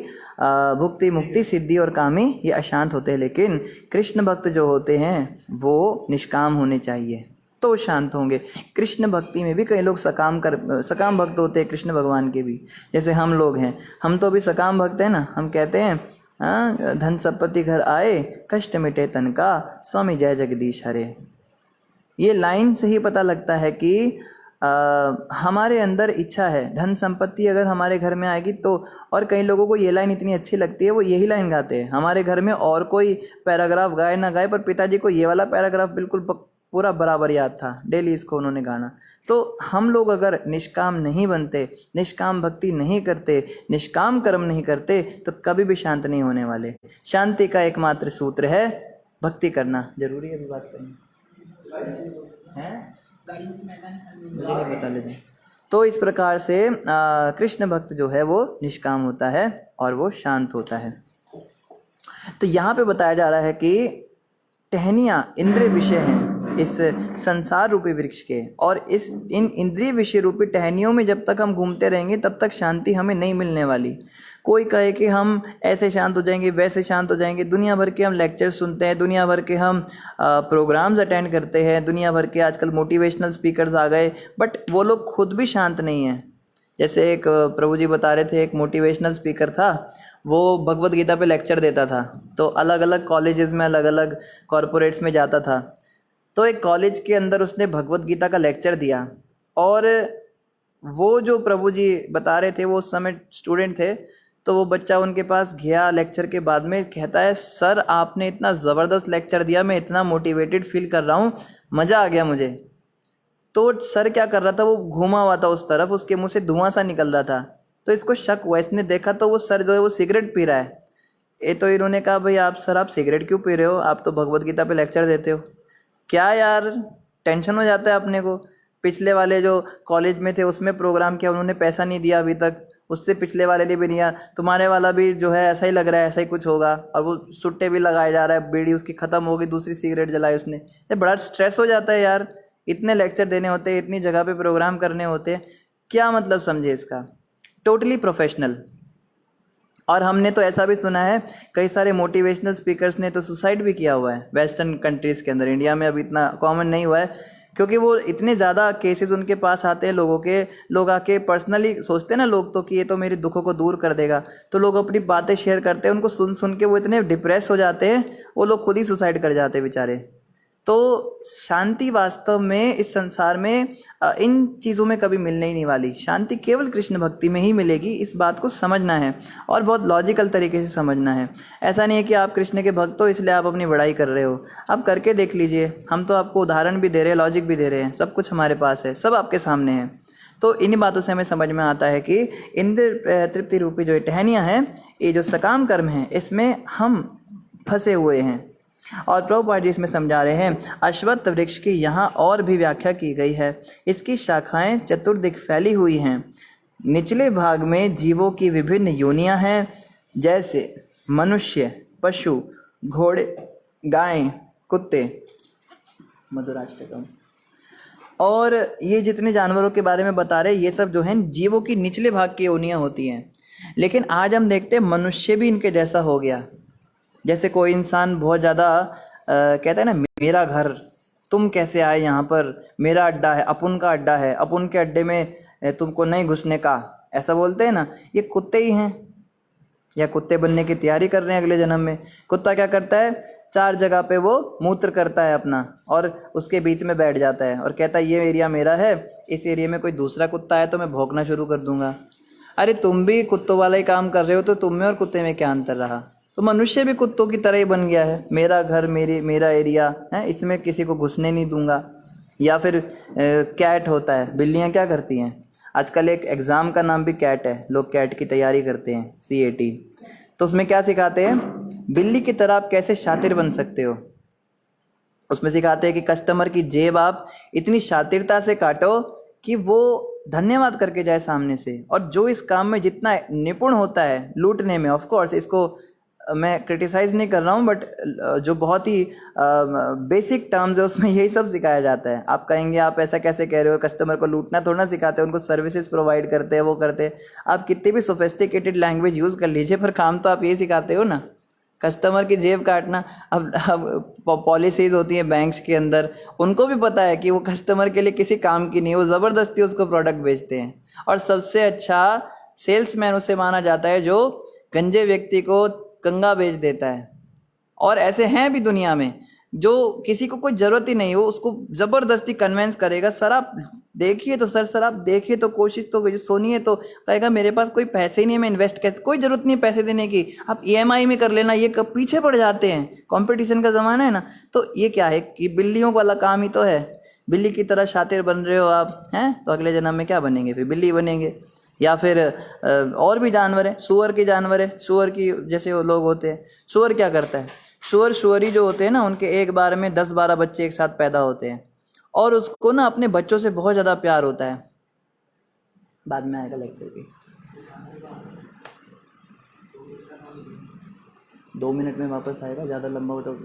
भुक्ति मुक्ति सिद्धि और कामी ये अशांत होते हैं, लेकिन कृष्ण भक्त जो होते हैं वो निष्काम होने चाहिए। तो शांत होंगे। कृष्ण भक्ति में भी कई लोग सकाम भक्त होते हैं कृष्ण भगवान के भी, जैसे हम लोग हैं। हम तो अभी सकाम भक्त हैं ना। हम कहते हैं हाँ, धन संपत्ति घर आए, कष्ट मिटे तन का, स्वामी जय जगदीश हरे। ये लाइन से ही पता लगता है कि हमारे अंदर इच्छा है। धन संपत्ति अगर हमारे घर में आएगी तो, और कई लोगों को ये लाइन इतनी अच्छी लगती है, वो यही लाइन गाते हैं। हमारे घर में और कोई पैराग्राफ गाए ना गाए, पर पिताजी को ये वाला पैराग्राफ बिल्कुल पूरा बराबर याद था, डेली इसको उन्होंने गाना। तो हम लोग अगर निष्काम नहीं बनते, निष्काम भक्ति नहीं करते, निष्काम कर्म नहीं करते, तो कभी भी शांत नहीं होने वाले। शांति का एकमात्र सूत्र है भक्ति करना। जरूरी है अभी बात करनी है, मुझे नहीं पता लेकिन। तो इस प्रकार से कृष्ण भक्त जो है वो निष्काम होता है और वो शांत होता है। तो यहाँ पे बताया जा रहा है कि टहनियाँ इंद्रिय विषय हैं इस संसार रूपी वृक्ष के, और इन इंद्रिय विषय रूपी टहनियों में जब तक हम घूमते रहेंगे तब तक शांति हमें नहीं मिलने वाली। कोई कहे कि हम ऐसे शांत हो जाएंगे, वैसे शांत हो जाएंगे, दुनिया भर के हम लेक्चर सुनते हैं, दुनिया भर के हम प्रोग्राम्स अटेंड करते हैं, दुनिया भर के आजकल मोटिवेशनल स्पीकर्स आ गए, बट वो लोग खुद भी शांत नहीं हैं। जैसे एक प्रभु जी बता रहे थे, एक मोटिवेशनल स्पीकर था, वो भगवत गीता पे लेक्चर देता था। तो अलग अलग कॉलेजेस में, अलग अलग कॉरपोरेट्स में जाता था। तो एक कॉलेज के अंदर उसने भगवत गीता का लेक्चर दिया, और वो जो प्रभु जी बता रहे थे वो उस समय स्टूडेंट थे। तो वो बच्चा उनके पास गया लेक्चर के बाद में, कहता है सर आपने इतना ज़बरदस्त लेक्चर दिया, मैं इतना मोटिवेटेड फील कर रहा हूँ, मज़ा आ गया मुझे। तो सर क्या कर रहा था, वो घूमा हुआ था उस तरफ, उसके मुंह से धुआं सा निकल रहा था। तो इसको शक हुआ, इसने देखा तो वो सर जो है वो सिगरेट पी रहा है। तो इन्होंने कहा भाई आप सर आप सिगरेट क्यों पी रहे हो, आप तो भगवत गीता पे लेक्चर देते हो। क्या यार, टेंशन हो जाता है अपने को। पिछले वाले जो कॉलेज में थे उसमें प्रोग्राम किया, उन्होंने पैसा नहीं दिया अभी तक, उससे पिछले वाले ने भी नहीं दिया, तुम्हारे वाला भी जो है ऐसा ही लग रहा है, ऐसा ही कुछ होगा। और वो सुट्टे भी लगाए जा रहा है, बीड़ी उसकी ख़त्म हो गई, दूसरी सिगरेट जलाई उसने। ये बड़ा स्ट्रेस हो जाता है यार, इतने लेक्चर देने होते हैं, इतनी जगह पे प्रोग्राम करने होते हैं, क्या मतलब समझे इसका। Totally professional. और हमने तो ऐसा भी सुना है, कई सारे मोटिवेशनल स्पीकर्स ने तो सुसाइड भी किया हुआ है वेस्टर्न कंट्रीज़ के अंदर। इंडिया में अभी इतना कॉमन नहीं हुआ है, क्योंकि वो इतने ज़्यादा केसेस उनके पास आते हैं लोगों के, लोग आके पर्सनली सोचते हैं ना लोग तो कि ये तो मेरे दुखों को दूर कर देगा, तो लोग अपनी बातें शेयर करते हैं, उनको सुन सुन के वो इतने डिप्रेस हो जाते हैं, वो लोग खुद ही सुसाइड कर जाते हैं बेचारे। तो शांति वास्तव में इस संसार में इन चीज़ों में कभी मिलने ही नहीं वाली। शांति केवल कृष्ण भक्ति में ही मिलेगी, इस बात को समझना है और बहुत लॉजिकल तरीके से समझना है। ऐसा नहीं है कि आप कृष्ण के भक्त हो इसलिए आप अपनी बड़ाई कर रहे हो, आप करके देख लीजिए। हम तो आपको उदाहरण भी दे रहे हैं, लॉजिक भी दे रहे हैं, सब कुछ हमारे पास है, सब आपके सामने है। तो इन्हीं बातों से हमें समझ में आता है कि इंद्र तृप्ति रूपी जो टहनियाँ हैं, ये जो सकाम कर्म है, इसमें हम फंसे हुए हैं। और प्रभुपाद जी इसमें समझा रहे हैं, अश्वत्थ वृक्ष की यहाँ और भी व्याख्या की गई है। इसकी शाखाएं चतुर्दिक फैली हुई हैं। निचले भाग में जीवों की विभिन्न योनियां हैं, जैसे मनुष्य, पशु, घोड़े, गायें, कुत्ते, मधुराष्टकम। और ये जितने जानवरों के बारे में बता रहे हैं, ये सब जो हैं जीवों की निचले भाग की योनियां होती हैं। लेकिन आज हम देखते हैं मनुष्य भी इनके जैसा हो गया। जैसे कोई इंसान बहुत ज़्यादा कहता है ना, मेरा घर, तुम कैसे आए यहाँ पर, मेरा अड्डा है, अपुन का अड्डा है, अपुन के अड्डे में तुमको नहीं घुसने का, ऐसा बोलते हैं ना। ये कुत्ते ही हैं, या कुत्ते बनने की तैयारी कर रहे हैं अगले जन्म में। कुत्ता क्या करता है, 4 जगह पे वो मूत्र करता है अपना, और उसके बीच में बैठ जाता है और कहता है ये एरिया मेरा है, इस एरिया में कोई दूसरा कुत्ता है तो मैं भौंकना शुरू कर दूंगा। अरे तुम भी कुत्तों वाला ही काम कर रहे हो, तो तुम में और कुत्ते में क्या अंतर रहा। तो मनुष्य भी कुत्तों की तरह ही बन गया है, मेरा घर, मेरा एरिया है, इसमें किसी को घुसने नहीं दूंगा। या फिर कैट होता है, बिल्लियां क्या करती हैं, आजकल एक एग्ज़ाम का नाम भी कैट है, लोग कैट की तैयारी करते हैं, CAT। तो उसमें क्या सिखाते हैं, बिल्ली की तरह आप कैसे शातिर बन सकते हो। उसमें सिखाते हैं कि कस्टमर की जेब आप इतनी शातिरता से काटो कि वो धन्यवाद करके जाए सामने से। और जो इस काम में जितना निपुण होता है, लूटने में, ऑफ कोर्स इसको मैं क्रिटिसाइज़ नहीं कर रहा हूँ, बट जो बहुत ही बेसिक टर्म्स है उसमें यही सब सिखाया जाता है। आप कहेंगे आप ऐसा कैसे कह रहे हो, कस्टमर को लूटना थोड़ा सिखाते हैं, उनको सर्विसेज प्रोवाइड करते हैं, वो करते हैं। आप कितनी भी सोफिस्टिकेटेड लैंग्वेज यूज़ कर लीजिए, पर काम तो आप यही सिखाते हो ना। कस्टमर की जेब काटना। अब पॉलिसीज होती हैं बैंक्स के अंदर, उनको भी पता है कि वो कस्टमर के लिए किसी काम की नहीं, वो ज़बरदस्ती उसको प्रोडक्ट बेचते हैं। और सबसे अच्छा सेल्समैन उसे माना जाता है जो गंजे व्यक्ति को कंगा बेच देता है। और ऐसे हैं भी दुनिया में, जो किसी को कोई ज़रूरत ही नहीं हो उसको ज़बरदस्ती कन्वेंस करेगा, सर आप देखिए तो, सर आप देखिए तो, कोशिश तो सुनिए तो, कहेगा मेरे पास कोई पैसे ही नहीं है, मैं इन्वेस्ट कैसे, कोई ज़रूरत नहीं है पैसे देने की, आप ईएमआई में कर लेना। ये कब पीछे पड़ जाते हैं, कंपटीशन का ज़माना है ना। तो ये क्या है कि बिल्लियों वाला काम ही तो है। बिल्ली की तरह शातिर बन रहे हो आप हैं, तो अगले जन्म में क्या बनेंगे, फिर बिल्ली बनेंगे। या फिर और भी जानवर है, सुअर के जानवर है, सुअर की जैसे वो लोग होते हैं। सुअर क्या करता है, सुअरी जो होते हैं ना, उनके एक बार में 10-12 बच्चे एक साथ पैदा होते हैं, और उसको ना अपने बच्चों से बहुत ज़्यादा प्यार होता है। बाद में आएगा लेक्चर की, 2 मिनट में वापस आएगा, ज़्यादा लंबा होता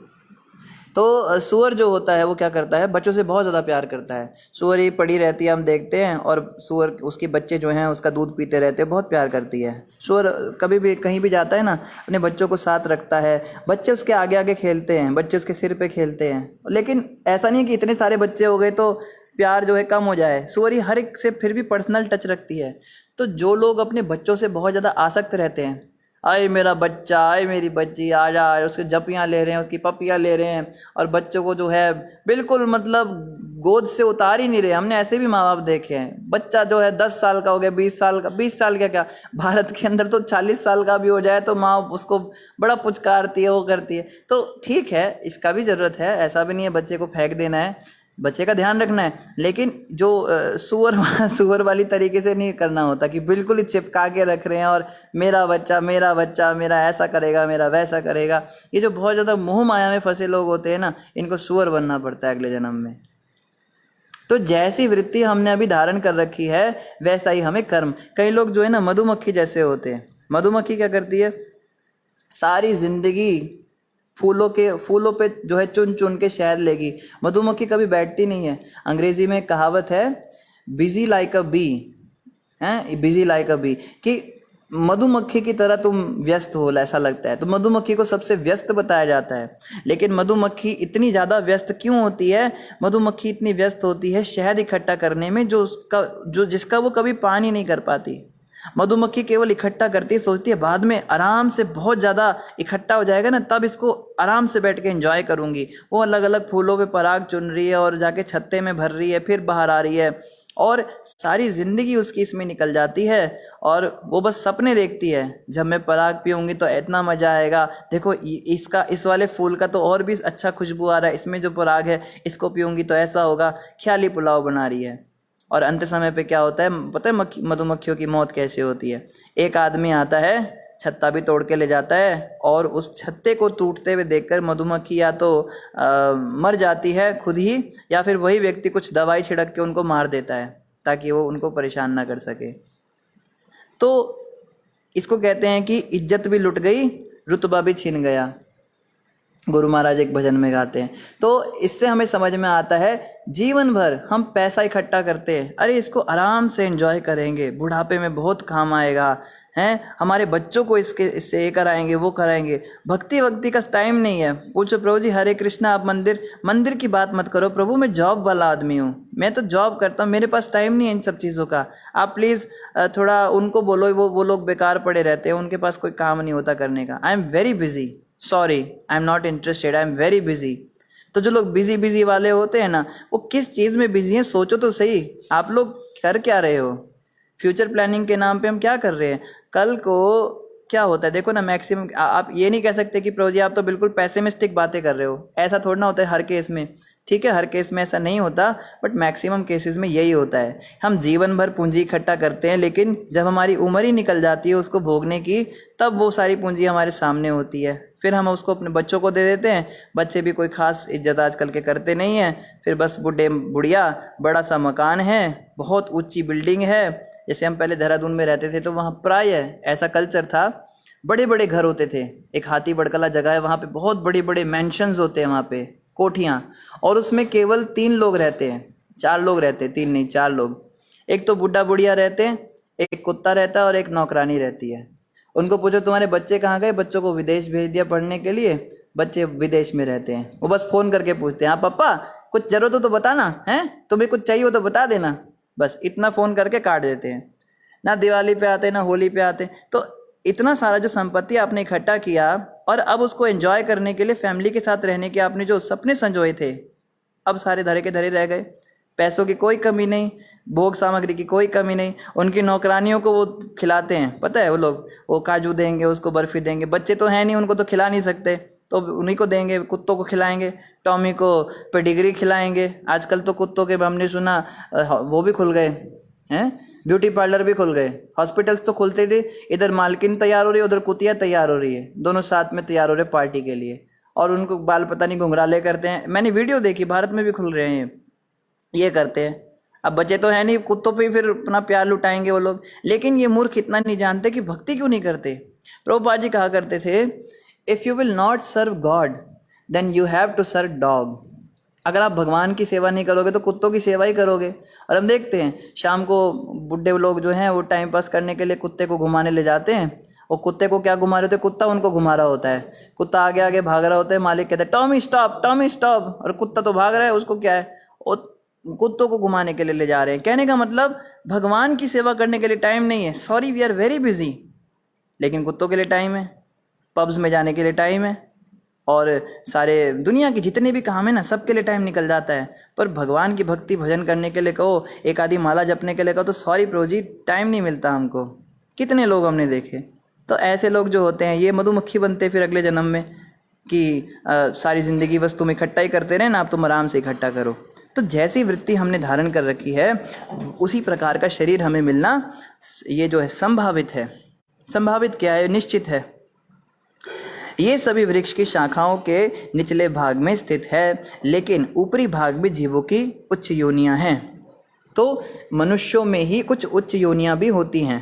तो सुअर जो होता है वो क्या करता है, बच्चों से बहुत ज़्यादा प्यार करता है। सुअर ही पड़ी रहती है, हम देखते हैं, और सुअर उसके बच्चे जो हैं उसका दूध पीते रहते हैं, बहुत प्यार करती है। सुअर कभी भी कहीं भी जाता है ना, अपने बच्चों को साथ रखता है, बच्चे उसके आगे आगे खेलते हैं, बच्चे उसके सिर पे खेलते हैं। लेकिन ऐसा नहीं है कि इतने सारे बच्चे हो गए तो प्यार जो है कम हो जाए, सुअर ही हर एक से फिर भी पर्सनल टच रखती है। तो जो लोग अपने बच्चों से बहुत ज़्यादा आसक्त रहते हैं, आए मेरा बच्चा, आए मेरी बच्ची, आ जा, उसके जपियाँ ले रहे हैं, उसकी पपियाँ ले रहे हैं, और बच्चों को जो है बिल्कुल मतलब गोद से उतार ही नहीं रहे। हमने ऐसे भी माँ बाप देखे हैं, बच्चा जो है 10 साल का हो गया, 20 साल का, 20 साल का क्या, भारत के अंदर तो 40 साल का भी हो जाए तो माँ उसको बड़ा पुचकारती है, वो करती है। तो ठीक है, इसका भी ज़रूरत है, ऐसा भी नहीं है बच्चे को फेंक देना है, बच्चे का ध्यान रखना है। लेकिन जो सुअर वाली तरीके से नहीं करना होता कि बिल्कुल ही चिपका के रख रहे हैं, और मेरा बच्चा मेरा बच्चा, मेरा ऐसा करेगा, मेरा वैसा करेगा। ये जो बहुत ज़्यादा मोह माया में फंसे लोग होते हैं ना, इनको सुअर बनना पड़ता है अगले जन्म में। तो जैसी वृत्ति हमने अभी धारण कर रखी है वैसा ही हमें कर्म। कई लोग जो है ना मधुमक्खी जैसे होते हैं। मधुमक्खी क्या करती है, सारी जिंदगी फूलों पे जो है चुन चुन के शहद लेगी। मधुमक्खी कभी बैठती नहीं है। अंग्रेजी में कहावत है, बिजी लाइक अ बी, हैं, बिजी लाइक अ बी, कि मधुमक्खी की तरह तुम व्यस्त हो, ऐसा लगता है। तो मधुमक्खी को सबसे व्यस्त बताया जाता है। लेकिन मधुमक्खी इतनी ज़्यादा व्यस्त क्यों होती है, मधुमक्खी इतनी व्यस्त होती है शहद इकट्ठा करने में, जिसका वो कभी पान ही नहीं कर पाती। मधुमक्खी केवल इकट्ठा करती है, सोचती है बाद में आराम से बहुत ज़्यादा इकट्ठा हो जाएगा ना, तब इसको आराम से बैठ के एंजॉय करूँगी। वो अलग अलग फूलों पे पराग चुन रही है, और जाके छत्ते में भर रही है, फिर बाहर आ रही है, और सारी ज़िंदगी उसकी इसमें निकल जाती है। और वो बस सपने देखती है, जब मैं पराग पीऊँगी तो इतना मज़ा आएगा, देखो इसका, इस वाले फूल का तो और भी अच्छा खुशबू आ रहा है, इसमें जो पराग है इसको पीऊँगी तो ऐसा होगा। ख्याली पुलाव बना रही है। और अंत समय पे क्या होता है पता है, मधुमक्खियों की मौत कैसे होती है। एक आदमी आता है, छत्ता भी तोड़ के ले जाता है, और उस छत्ते को टूटते हुए देखकर मधुमक्खी या तो मर जाती है खुद ही, या फिर वही व्यक्ति कुछ दवाई छिड़क के उनको मार देता है ताकि वो उनको परेशान ना कर सके। तो इसको कहते हैं कि इज्जत भी लुट गई, रुतबा भी छिन गया। गुरु महाराज एक भजन में गाते हैं। तो इससे हमें समझ में आता है, जीवन भर हम पैसा इकट्ठा करते हैं, अरे इसको आराम से एंजॉय करेंगे, बुढ़ापे में बहुत काम आएगा, हैं, हमारे बच्चों को इससे ये कराएंगे, वो कराएंगे। भक्ति का टाइम नहीं है। पूछो प्रभु जी हरे कृष्णा, आप मंदिर की बात मत करो। प्रभु मैं जॉब वाला आदमी हूँ, मैं तो जॉब करता हूँ, मेरे पास टाइम नहीं है इन सब चीज़ों का। आप प्लीज़ थोड़ा उनको बोलो, वो लोग बेकार पड़े रहते हैं, उनके पास कोई काम नहीं होता करने का। I am very busy, sorry I am not interested, I am very busy. तो जो लोग बिजी वाले होते हैं ना, वो किस चीज़ में बिजी हैं सोचो तो सही। आप लोग कर क्या रहे हो? फ्यूचर प्लानिंग के नाम पे हम क्या कर रहे हैं? कल को क्या होता है देखो ना। मैक्सिमम आप ये नहीं कह सकते कि प्रो जी आप तो बिल्कुल पैसिमिस्टिक बातें कर रहे हो, ऐसा थोड़ा ना होता है हर केस में। ठीक है, हर केस में ऐसा नहीं होता, बट मैक्सिमम केसेस में यही होता है। हम जीवन भर पूंजी इकट्ठा करते हैं, लेकिन जब हमारी उम्र ही निकल जाती है उसको भोगने की, तब वो सारी पूंजी हमारे सामने होती है। फिर हम उसको अपने बच्चों को दे देते हैं। बच्चे भी कोई खास इज्जत आजकल के करते नहीं हैं। फिर बस बुढ़े बुढ़िया, बड़ा सा मकान है, बहुत ऊंची बिल्डिंग है। जैसे हम पहले देहरादून में रहते थे तो वहाँ प्राय ऐसा कल्चर था, बड़े बड़े घर होते थे। एक हाथी बड़कला जगह है, वहाँ पे बहुत बड़े बड़े मैंशंस होते हैं, वहाँ पे कोठियाँ, और उसमें केवल 3 लोग रहते हैं, 4 लोग रहते हैं, 3 नहीं 4 लोग। एक तो बुढ़ा बुढ़िया रहते हैं, एक कुत्ता रहता है, और एक नौकरानी रहती है। उनको पूछो तुम्हारे बच्चे कहाँ गए, बच्चों को विदेश भेज दिया पढ़ने के लिए, बच्चे विदेश में रहते हैं। वो बस फोन करके पूछते हैं, हाँ पापा कुछ जरूरत हो तो बताना, है तुम्हें कुछ चाहिए हो तो बता देना, बस इतना फोन करके काट देते हैं। ना दिवाली पे आते ना होली पे आते। तो इतना सारा जो संपत्ति आपने इकट्ठा किया और अब उसको एंजॉय करने के लिए फैमिली के साथ रहने के आपने जो सपने संजोए थे, अब सारे धरे के धरे रह गए। पैसों की कोई कमी नहीं, भोग सामग्री की कोई कमी नहीं। उनकी नौकरानियों को वो खिलाते हैं, पता है वो लोग, वो काजू देंगे, उसको बर्फी देंगे। बच्चे तो हैं नहीं, उनको तो खिला नहीं सकते, तो उन्हीं को देंगे, कुत्तों को खिलाएंगे, टॉमी को पेडिग्री खिलाएंगे। आजकल तो कुत्तों के हमने सुना वो भी खुल गए हैं, ब्यूटी पार्लर भी खुल गए, हॉस्पिटल्स तो खुलते थे। इधर मालकिन तैयार हो रही है, उधर कुतिया तैयार हो रही है, दोनों साथ में तैयार हो रहे पार्टी के लिए। और उनको बाल पता नहीं घुंघराले करते हैं। मैंने वीडियो देखी, भारत में भी खुल रहे हैं, ये करते हैं। अब बच्चे तो है नहीं, कुत्तों पे फिर अपना प्यार लुटाएंगे वो लोग। लेकिन ये मूर्ख इतना नहीं जानते कि भक्ति क्यों नहीं करते। प्रभुपाद जी कहा करते थे, if you will not serve God then you have to serve dog. अगर आप भगवान की सेवा नहीं करोगे तो कुत्तों की सेवा ही करोगे। और हम देखते हैं शाम को बुढ़े लोग जो हैं वो टाइम पास करने के लिए कुत्ते को घुमाने ले जाते हैं। और कुत्ते को क्या घुमा रहे होते, कुत्ता उनको घुमा रहा होता है। कुत्ता आगे आगे भाग रहा होता है, मालिक कहते हैं टॉमी स्टॉप, टॉमी स्टॉप, और कुत्ता तो भाग रहा है, उसको क्या है, वो कुत्तों को घुमाने के लिए ले जा रहे हैं। कहने का मतलब भगवान की सेवा करने के लिए टाइम नहीं है, sorry we are very busy. लेकिन कुत्तों के लिए टाइम है, पब्स में जाने के लिए टाइम है, और सारे दुनिया के जितने भी काम है ना सबके लिए टाइम निकल जाता है। पर भगवान की भक्ति भजन करने के लिए कहो, एक आधी माला जपने के लिए कहो, तो सॉरी प्रभु जी टाइम नहीं मिलता हमको। कितने लोग हमने देखे। तो ऐसे लोग जो होते हैं ये मधुमक्खी बनते फिर अगले जन्म में, कि सारी ज़िंदगी बस तुम इकट्ठा ही करते रहे ना, आप तुम आराम से इकट्ठा करो। तो जैसी वृत्ति हमने धारण कर रखी है उसी प्रकार का शरीर हमें मिलना ये जो है संभावित है। संभावित क्या है, निश्चित है। ये सभी वृक्ष की शाखाओं के निचले भाग में स्थित है, लेकिन ऊपरी भाग में जीवों की उच्च योनियां हैं। तो मनुष्यों में ही कुछ उच्च योनियां भी होती हैं।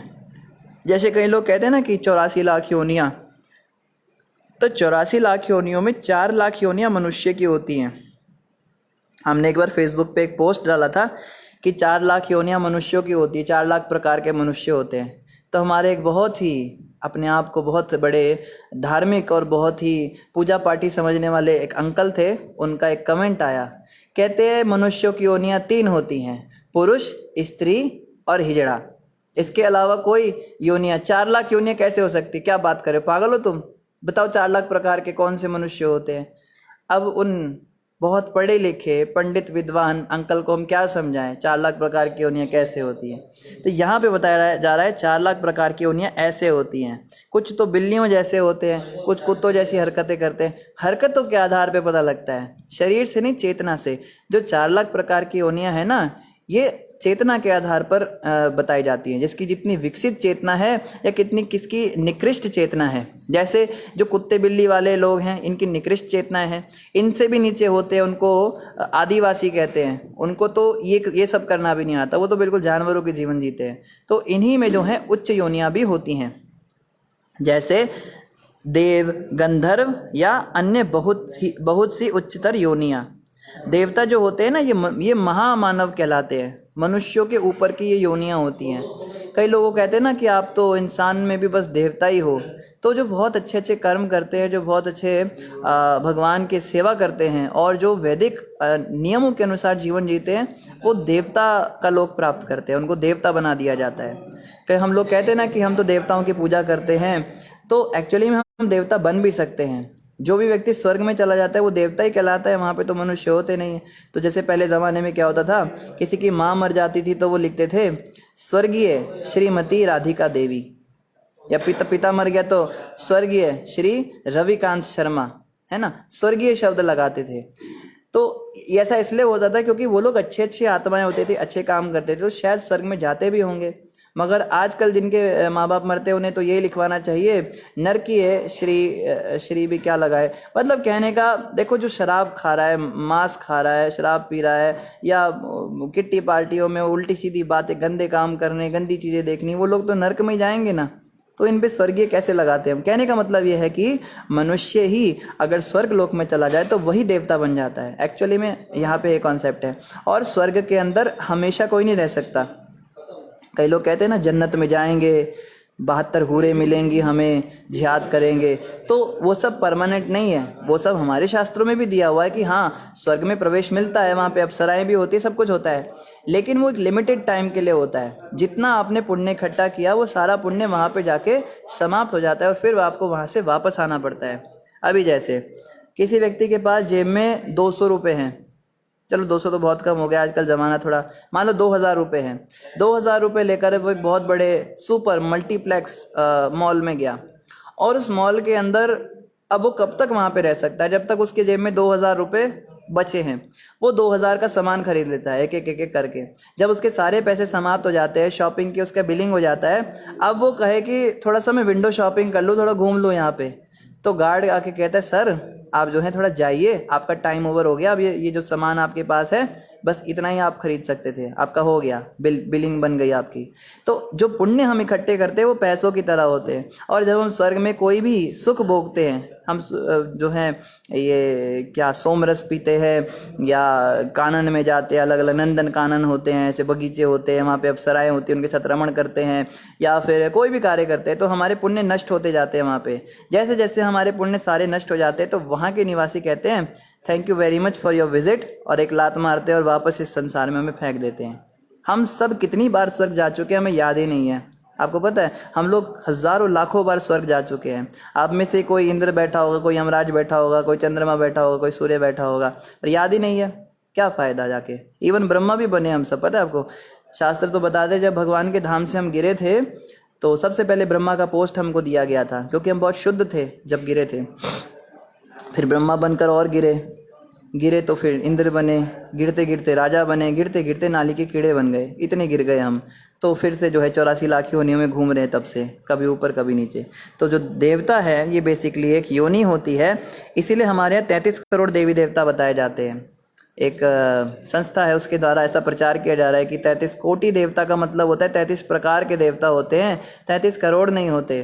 जैसे कई लोग कहते हैं ना कि 84 लाख योनियां, तो 84 लाख योनियों में 4 लाख योनियां मनुष्य की होती हैं। हमने एक बार फेसबुक पे एक पोस्ट डाला था कि 4 लाख योनियां मनुष्यों की होती है, 4 लाख प्रकार के मनुष्य होते हैं। तो हमारे एक बहुत ही अपने आप को बहुत बड़े धार्मिक और बहुत ही पूजा पाठी समझने वाले एक अंकल थे, उनका एक कमेंट आया, कहते हैं मनुष्यों की योनियां 3 होती हैं, पुरुष, स्त्री और हिजड़ा। इसके अलावा कोई योनियां, 4 लाख योनियां कैसे हो सकती, क्या बात करे, पागल हो तुम, बताओ 4 लाख प्रकार के कौन से मनुष्य होते हैं। अब उन बहुत पढ़े लिखे पंडित विद्वान अंकल को हम क्या समझाएं 4 लाख प्रकार की योनियां कैसे होती हैं। तो यहाँ पे बताया जा रहा है 4 लाख प्रकार की योनियां ऐसे होती हैं। कुछ तो बिल्लियों जैसे होते हैं, कुछ कुत्तों जैसी हरकतें करते हैं। हरकतों के आधार पे पता लगता है, शरीर से नहीं चेतना से। जो 4 लाख प्रकार की योनियां है ना, ये चेतना के आधार पर बताई जाती हैं, जिसकी जितनी विकसित चेतना है या कितनी किसकी निकृष्ट चेतना है। जैसे जो कुत्ते बिल्ली वाले लोग हैं, इनकी निकृष्ट चेतना है, इनसे भी नीचे होते हैं, उनको आदिवासी कहते हैं। उनको तो ये सब करना भी नहीं आता, वो तो बिल्कुल जानवरों के जीवन जीते हैं। तो इन्हीं में जो है उच्च योनियां भी होती हैं, जैसे देव, गंधर्व या अन्य बहुत सी उच्चतर योनियां। देवता जो होते हैं ना, ये महामानव कहलाते हैं। मनुष्यों के ऊपर की ये योनियां होती हैं। कई लोगों कहते हैं ना कि आप तो इंसान में भी बस देवता ही हो। तो जो बहुत अच्छे अच्छे कर्म करते हैं, जो बहुत अच्छे भगवान की सेवा करते हैं और जो वैदिक नियमों के अनुसार जीवन जीते हैं, वो देवता का लोक प्राप्त करते हैं, उनको देवता बना दिया जाता है। कई हम लोग कहते हैं ना कि हम तो देवताओं की पूजा करते हैं, तो एक्चुअली में हम देवता बन भी सकते हैं। जो भी व्यक्ति स्वर्ग में चला जाता है वो देवता ही कहलाता है, वहाँ पे तो मनुष्य होते नहीं है। तो जैसे पहले ज़माने में क्या होता था, किसी की माँ मर जाती थी तो वो लिखते थे स्वर्गीय श्रीमती राधिका देवी, या पिता मर गया तो स्वर्गीय श्री रविकांत शर्मा, है ना, स्वर्गीय शब्द लगाते थे। तो ऐसा इसलिए होता था क्योंकि वो लोग अच्छे अच्छे आत्माएं होते थे, अच्छे काम करते थे, तो शायद स्वर्ग में जाते भी होंगे। मगर आजकल जिनके माँ बाप मरते उन्हें तो यही लिखवाना चाहिए नरकीय श्री भी क्या लगाए। मतलब कहने का, देखो जो शराब खा रहा है, मांस खा रहा है, शराब पी रहा है, या किट्टी पार्टियों में उल्टी सीधी बातें, गंदे काम करने, गंदी चीज़ें देखनी, वो लोग तो नरक में ही जाएंगे ना। तो इन पे स्वर्गीय कैसे लगाते हैं हम। कहने का मतलब ये है कि मनुष्य ही अगर स्वर्ग लोक में चला जाए तो वही देवता बन जाता है। एक्चुअली में यहाँ पे एक कॉन्सेप्ट है। और स्वर्ग के अंदर हमेशा कोई नहीं रह सकता। कई लोग कहते हैं ना जन्नत में जाएंगे 72 हूरें मिलेंगी हमें, जिहाद करेंगे। तो वो सब परमानेंट नहीं है, वो सब हमारे शास्त्रों में भी दिया हुआ है कि हाँ स्वर्ग में प्रवेश मिलता है, वहाँ पे अप्सराएं भी होती है, सब कुछ होता है, लेकिन वो एक लिमिटेड टाइम के लिए होता है। जितना आपने पुण्य इकट्ठा किया वो सारा पुण्य वहाँ पे जाके समाप्त हो जाता है और फिर आपको वहाँ से वापस आना पड़ता है। अभी जैसे किसी व्यक्ति के पास जेब में 200 रुपये हैं, चलो 200 तो बहुत कम हो गया आजकल ज़माना थोड़ा, मान लो 2000 रुपये हैं। 2000 रुपये लेकर वो एक बहुत बड़े सुपर मल्टीप्लेक्स मॉल में गया, और उस मॉल के अंदर अब वो कब तक वहाँ पे रह सकता है, जब तक उसके जेब में 2000 रुपये बचे हैं। वो 2000 का सामान खरीद लेता है एक एक करके। जब उसके सारे पैसे समाप्त हो जाते हैं, शॉपिंग की उसका बिलिंग हो जाता है, अब वो कहे कि थोड़ा सा मैं विंडो शॉपिंग कर लूँ, थोड़ा घूम लूँ यहाँ पे, तो गार्ड आके कहता है सर आप जो है थोड़ा जाइए, आपका टाइम ओवर हो गया, अब ये जो सामान आपके पास है बस इतना ही आप खरीद सकते थे, आपका हो गया, बिलिंग बन गई आपकी। तो जो पुण्य हम इकट्ठे करते हैं वो पैसों की तरह होते हैं, और जब हम स्वर्ग में कोई भी सुख भोगते हैं, हम जो हैं ये क्या सोमरस पीते हैं या कानन में जाते हैं, अलग अलग नंदन कानन होते हैं, ऐसे बगीचे होते हैं, वहाँ पे अप्सराएं होती हैं, उनके साथ रमण करते हैं या फिर कोई भी कार्य करते हैं, तो हमारे पुण्य नष्ट होते जाते हैं वहाँ पे। जैसे जैसे हमारे पुण्य सारे नष्ट हो जाते हैं तो वहाँ के निवासी कहते हैं thank you very much for your visit, और एक लात मारते हैं और वापस इस संसार में हमें फेंक देते हैं। हम सब कितनी बार स्वर्ग जा चुके हैं हमें याद ही नहीं है। आपको पता है हम लोग हज़ारों लाखों बार स्वर्ग जा चुके हैं। आप में से कोई इंद्र बैठा होगा, कोई यमराज बैठा होगा, कोई चंद्रमा बैठा होगा, कोई सूर्य बैठा होगा, पर याद ही नहीं है। क्या फ़ायदा जाके, इवन ब्रह्मा भी बने हम सब, पता है आपको। शास्त्र तो बताते जब भगवान के धाम से हम गिरे थे तो सबसे पहले ब्रह्मा का पोस्ट हमको दिया गया था, क्योंकि हम बहुत शुद्ध थे जब गिरे थे। फिर ब्रह्मा बनकर और गिरे तो फिर इंद्र बने, गिरते गिरते राजा बने, गिरते गिरते नाली के कीड़े बन गए, इतने गिर गए हम। तो फिर से जो है 84 लाख योनियों में घूम रहे हैं तब से, कभी ऊपर कभी नीचे। तो जो देवता है ये बेसिकली एक योनि होती है, इसीलिए हमारे यहाँ 33 करोड़ देवी देवता बताए जाते हैं। एक संस्था है उसके द्वारा ऐसा प्रचार किया जा रहा है कि 33 कोटि देवता का मतलब होता है 33 प्रकार के देवता होते हैं, 33 करोड़ नहीं होते।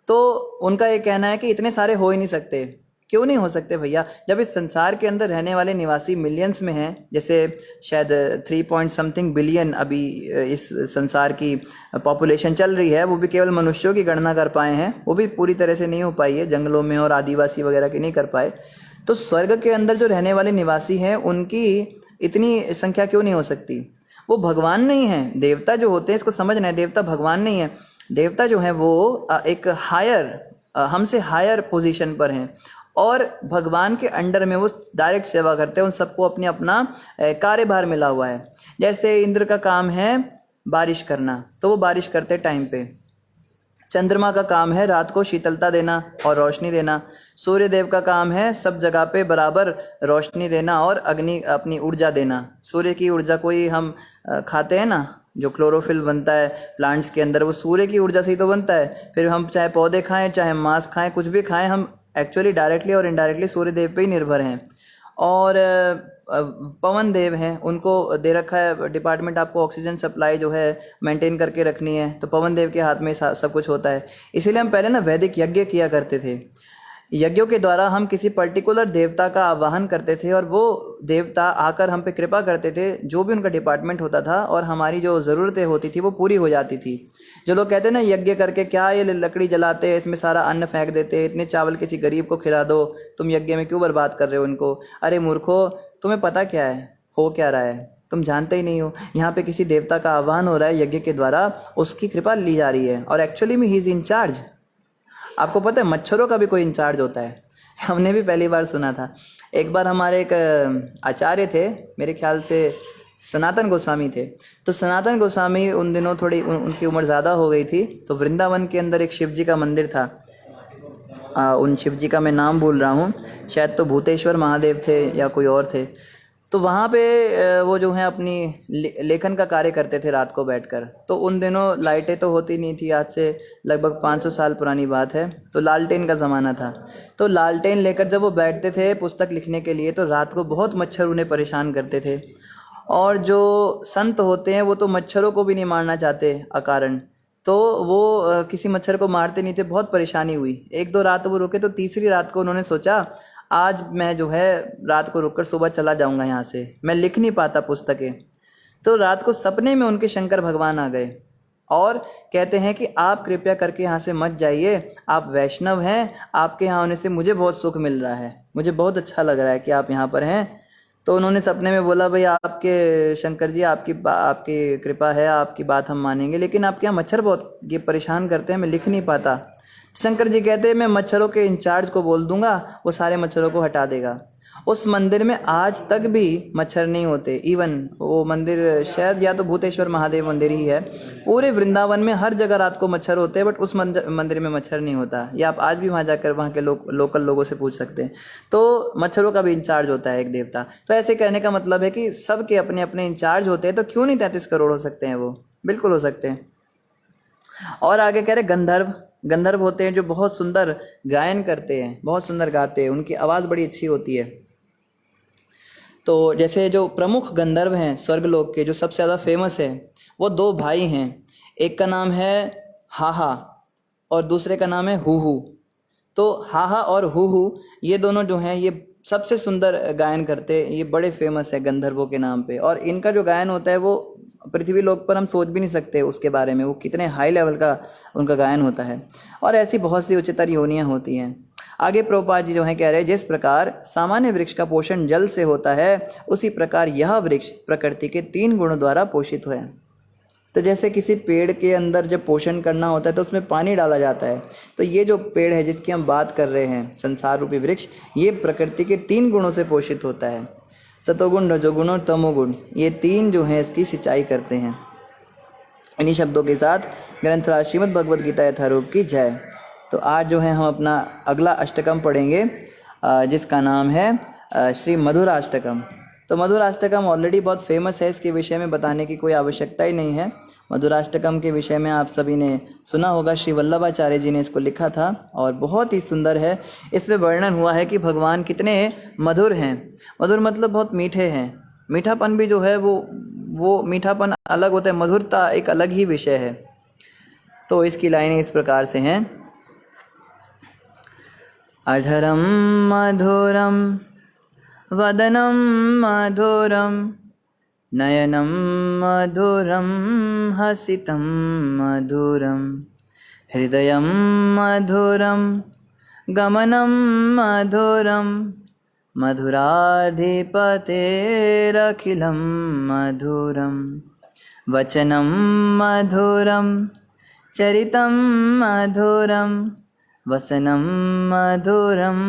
तो उनका ये कहना है कि इतने सारे हो ही नहीं सकते। क्यों नहीं हो सकते भैया, जब इस संसार के अंदर रहने वाले निवासी मिलियंस में हैं, जैसे शायद 3 पॉइंट समथिंग बिलियन अभी इस संसार की पॉपुलेशन चल रही है, वो भी केवल मनुष्यों की गणना कर पाए हैं, वो भी पूरी तरह से नहीं हो पाई है, जंगलों में और आदिवासी वगैरह की नहीं कर पाए। तो स्वर्ग के अंदर जो रहने वाले निवासी हैं उनकी इतनी संख्या क्यों नहीं हो सकती। वो भगवान नहीं है, देवता जो होते हैं, इसको समझना है, देवता भगवान नहीं है। देवता जो है वो एक हायर, हमसे हायर पोजीशन पर हैं, और भगवान के अंडर में वो डायरेक्ट सेवा करते हैं, उन सबको अपने अपना कार्यभार मिला हुआ है। जैसे इंद्र का काम है बारिश करना, तो वो बारिश करते टाइम पे। चंद्रमा का काम है रात को शीतलता देना और रोशनी देना। सूर्य देव का काम है सब जगह पे बराबर रोशनी देना और अग्नि अपनी ऊर्जा देना। सूर्य की ऊर्जा कोई हम खाते हैं ना, जो क्लोरोफिल बनता है प्लांट्स के अंदर, वो सूर्य की ऊर्जा से ही तो बनता है। फिर हम चाहे पौधे खाएं, चाहे मांस खाएं, कुछ भी खाएं, हम एक्चुअली डायरेक्टली और इनडायरेक्टली सूर्य देव पे ही निर्भर हैं। और पवन देव हैं, उनको दे रखा है डिपार्टमेंट, आपको ऑक्सीजन सप्लाई जो है मेंटेन करके रखनी है, तो पवन देव के हाथ में सब कुछ होता है। इसीलिए हम पहले ना वैदिक यज्ञ किया करते थे। यज्ञों के द्वारा हम किसी पर्टिकुलर देवता का आवाहन करते थे और वो देवता आकर हम पे कृपा करते थे, जो भी उनका डिपार्टमेंट होता था, और हमारी जो ज़रूरतें होती थी वो पूरी हो जाती थी। जो लोग कहते हैं ना यज्ञ करके क्या ये लकड़ी जलाते हैं, इसमें सारा अन्न फेंक देते हैं, इतने चावल किसी गरीब को खिला दो, तुम यज्ञ में क्यों बर्बाद कर रहे हो इनको। अरे मूर्खो, तुम्हें पता क्या है हो क्या रहा है, तुम जानते ही नहीं हो। यहाँ पे किसी देवता का आह्वान हो रहा है यज्ञ के द्वारा, उसकी कृपा ली जा रही है, और एक्चुअली में ही इज़ इन चार्ज। आपको पता है मच्छरों का भी कोई इंचार्ज होता है, हमने भी पहली बार सुना था। एक बार हमारे एक आचार्य थे, मेरे ख्याल से सनातन गोस्वामी थे, तो सनातन गोस्वामी उन दिनों थोड़ी उनकी उम्र ज़्यादा हो गई थी, तो वृंदावन के अंदर एक शिव जी का मंदिर था। उन शिव जी का मैं नाम भूल रहा हूँ, शायद तो भूतेश्वर महादेव थे या कोई और थे। तो वहाँ पे वो जो है अपनी लेखन का कार्य करते थे रात को बैठकर। तो उन दिनों लाइटें तो होती नहीं थी, आज से लगभग 500 साल पुरानी बात है, तो लालटेन का ज़माना था। तो लालटेन लेकर जब वो बैठते थे पुस्तक लिखने के लिए, तो रात को बहुत मच्छर उन्हें परेशान करते थे। और जो संत होते हैं वो तो मच्छरों को भी नहीं मारना चाहते अकारण, तो वो किसी मच्छर को मारते नहीं थे। बहुत परेशानी हुई, 1-2 रात वो रुके, तो तीसरी रात को उन्होंने सोचा आज मैं जो है रात को रुककर सुबह चला जाऊंगा यहाँ से, मैं लिख नहीं पाता पुस्तकें। तो रात को सपने में उनके शंकर भगवान आ गए और कहते हैं कि आप कृपया करके यहाँ से मत जाइए, आप वैष्णव हैं, आपके यहाँ होने से मुझे बहुत सुख मिल रहा है, मुझे बहुत अच्छा लग रहा है कि आप यहाँ पर हैं। तो उन्होंने सपने में बोला, भाई आपके शंकर जी, आपकी कृपा है, आपकी बात हम मानेंगे, लेकिन आपके यहाँ मच्छर बहुत ये परेशान करते हैं, मैं लिख नहीं पाता। शंकर जी कहते हैं, मैं मच्छरों के इंचार्ज को बोल दूंगा, वो सारे मच्छरों को हटा देगा। उस मंदिर में आज तक भी मच्छर नहीं होते। इवन वो मंदिर शायद या तो भूतेश्वर महादेव मंदिर ही है, पूरे वृंदावन में हर जगह रात को मच्छर होते हैं, बट उस मंदिर में मच्छर नहीं होता। या आप आज भी वहाँ जाकर वहाँ के लोकल लोगों से पूछ सकते हैं। तो मच्छरों का भी इंचार्ज होता है एक देवता। तो ऐसे कहने का मतलब है कि सबके अपने अपने इंचार्ज होते हैं, तो क्यों नहीं 33 करोड़ हो सकते हैं? वो बिल्कुल हो सकते हैं। और आगे कह रहे गंधर्व। गंधर्व होते हैं जो बहुत सुंदर गायन करते हैं, बहुत सुंदर गाते हैं, उनकी आवाज़ बड़ी अच्छी होती है। तो जैसे जो प्रमुख गंधर्व हैं स्वर्गलोक के, जो सबसे ज़्यादा फेमस है, वो दो भाई हैं। एक का नाम है हाहा और दूसरे का नाम है हूहू। तो हाहा और हूहू ये दोनों जो हैं, ये सबसे सुंदर गायन करते हैं, ये बड़े फेमस है गंधर्वों के नाम पे। और इनका जो गायन होता है वो पृथ्वी लोक पर हम सोच भी नहीं सकते उसके बारे में, वो कितने हाई लेवल का उनका गायन होता है। और ऐसी बहुत सी उच्चतर योनियाँ होती हैं। आगे प्रभुपाद जी जो हैं कह रहे हैं, जिस प्रकार सामान्य वृक्ष का पोषण जल से होता है, उसी प्रकार यह वृक्ष प्रकृति के 3 गुणों द्वारा पोषित है। तो जैसे किसी पेड़ के अंदर जब पोषण करना होता है तो उसमें पानी डाला जाता है, तो ये जो पेड़ है जिसकी हम बात कर रहे हैं, संसार रूपी वृक्ष, ये प्रकृति के 3 गुणों से पोषित होता है। सतोगुण, रजोगुण और तमोगुण, ये 3 जो हैं इसकी सिंचाई करते हैं। इन्हीं शब्दों के साथ ग्रंथराज श्रीमद् भगवद गीता यथारूप की जय। तो आज जो है हम अपना अगला अष्टकम पढ़ेंगे, जिसका नाम है श्री मधुराष्टकम। तो मधुराष्टकम ऑलरेडी बहुत फेमस है, इसके विषय में बताने की कोई आवश्यकता ही नहीं है। मधुराष्टकम के विषय में आप सभी ने सुना होगा, श्री वल्लभाचार्य जी ने इसको लिखा था और बहुत ही सुंदर है। इसमें वर्णन हुआ है कि भगवान कितने मधुर हैं। मधुर मतलब बहुत मीठे हैं। मीठापन भी जो है वो मीठापन अलग होता है, मधुरता एक अलग ही विषय है। तो इसकी लाइनें इस प्रकार से हैं। अधरम मधुरम वदनम मधुरम नयनम मधुरम हसितम मधुरम हृदयम मधुरम गमनम मधुरम मधुराधिपतेरखिलं मधुरम वचनं मधुरं चरितं मधुरं वसनं मधुरं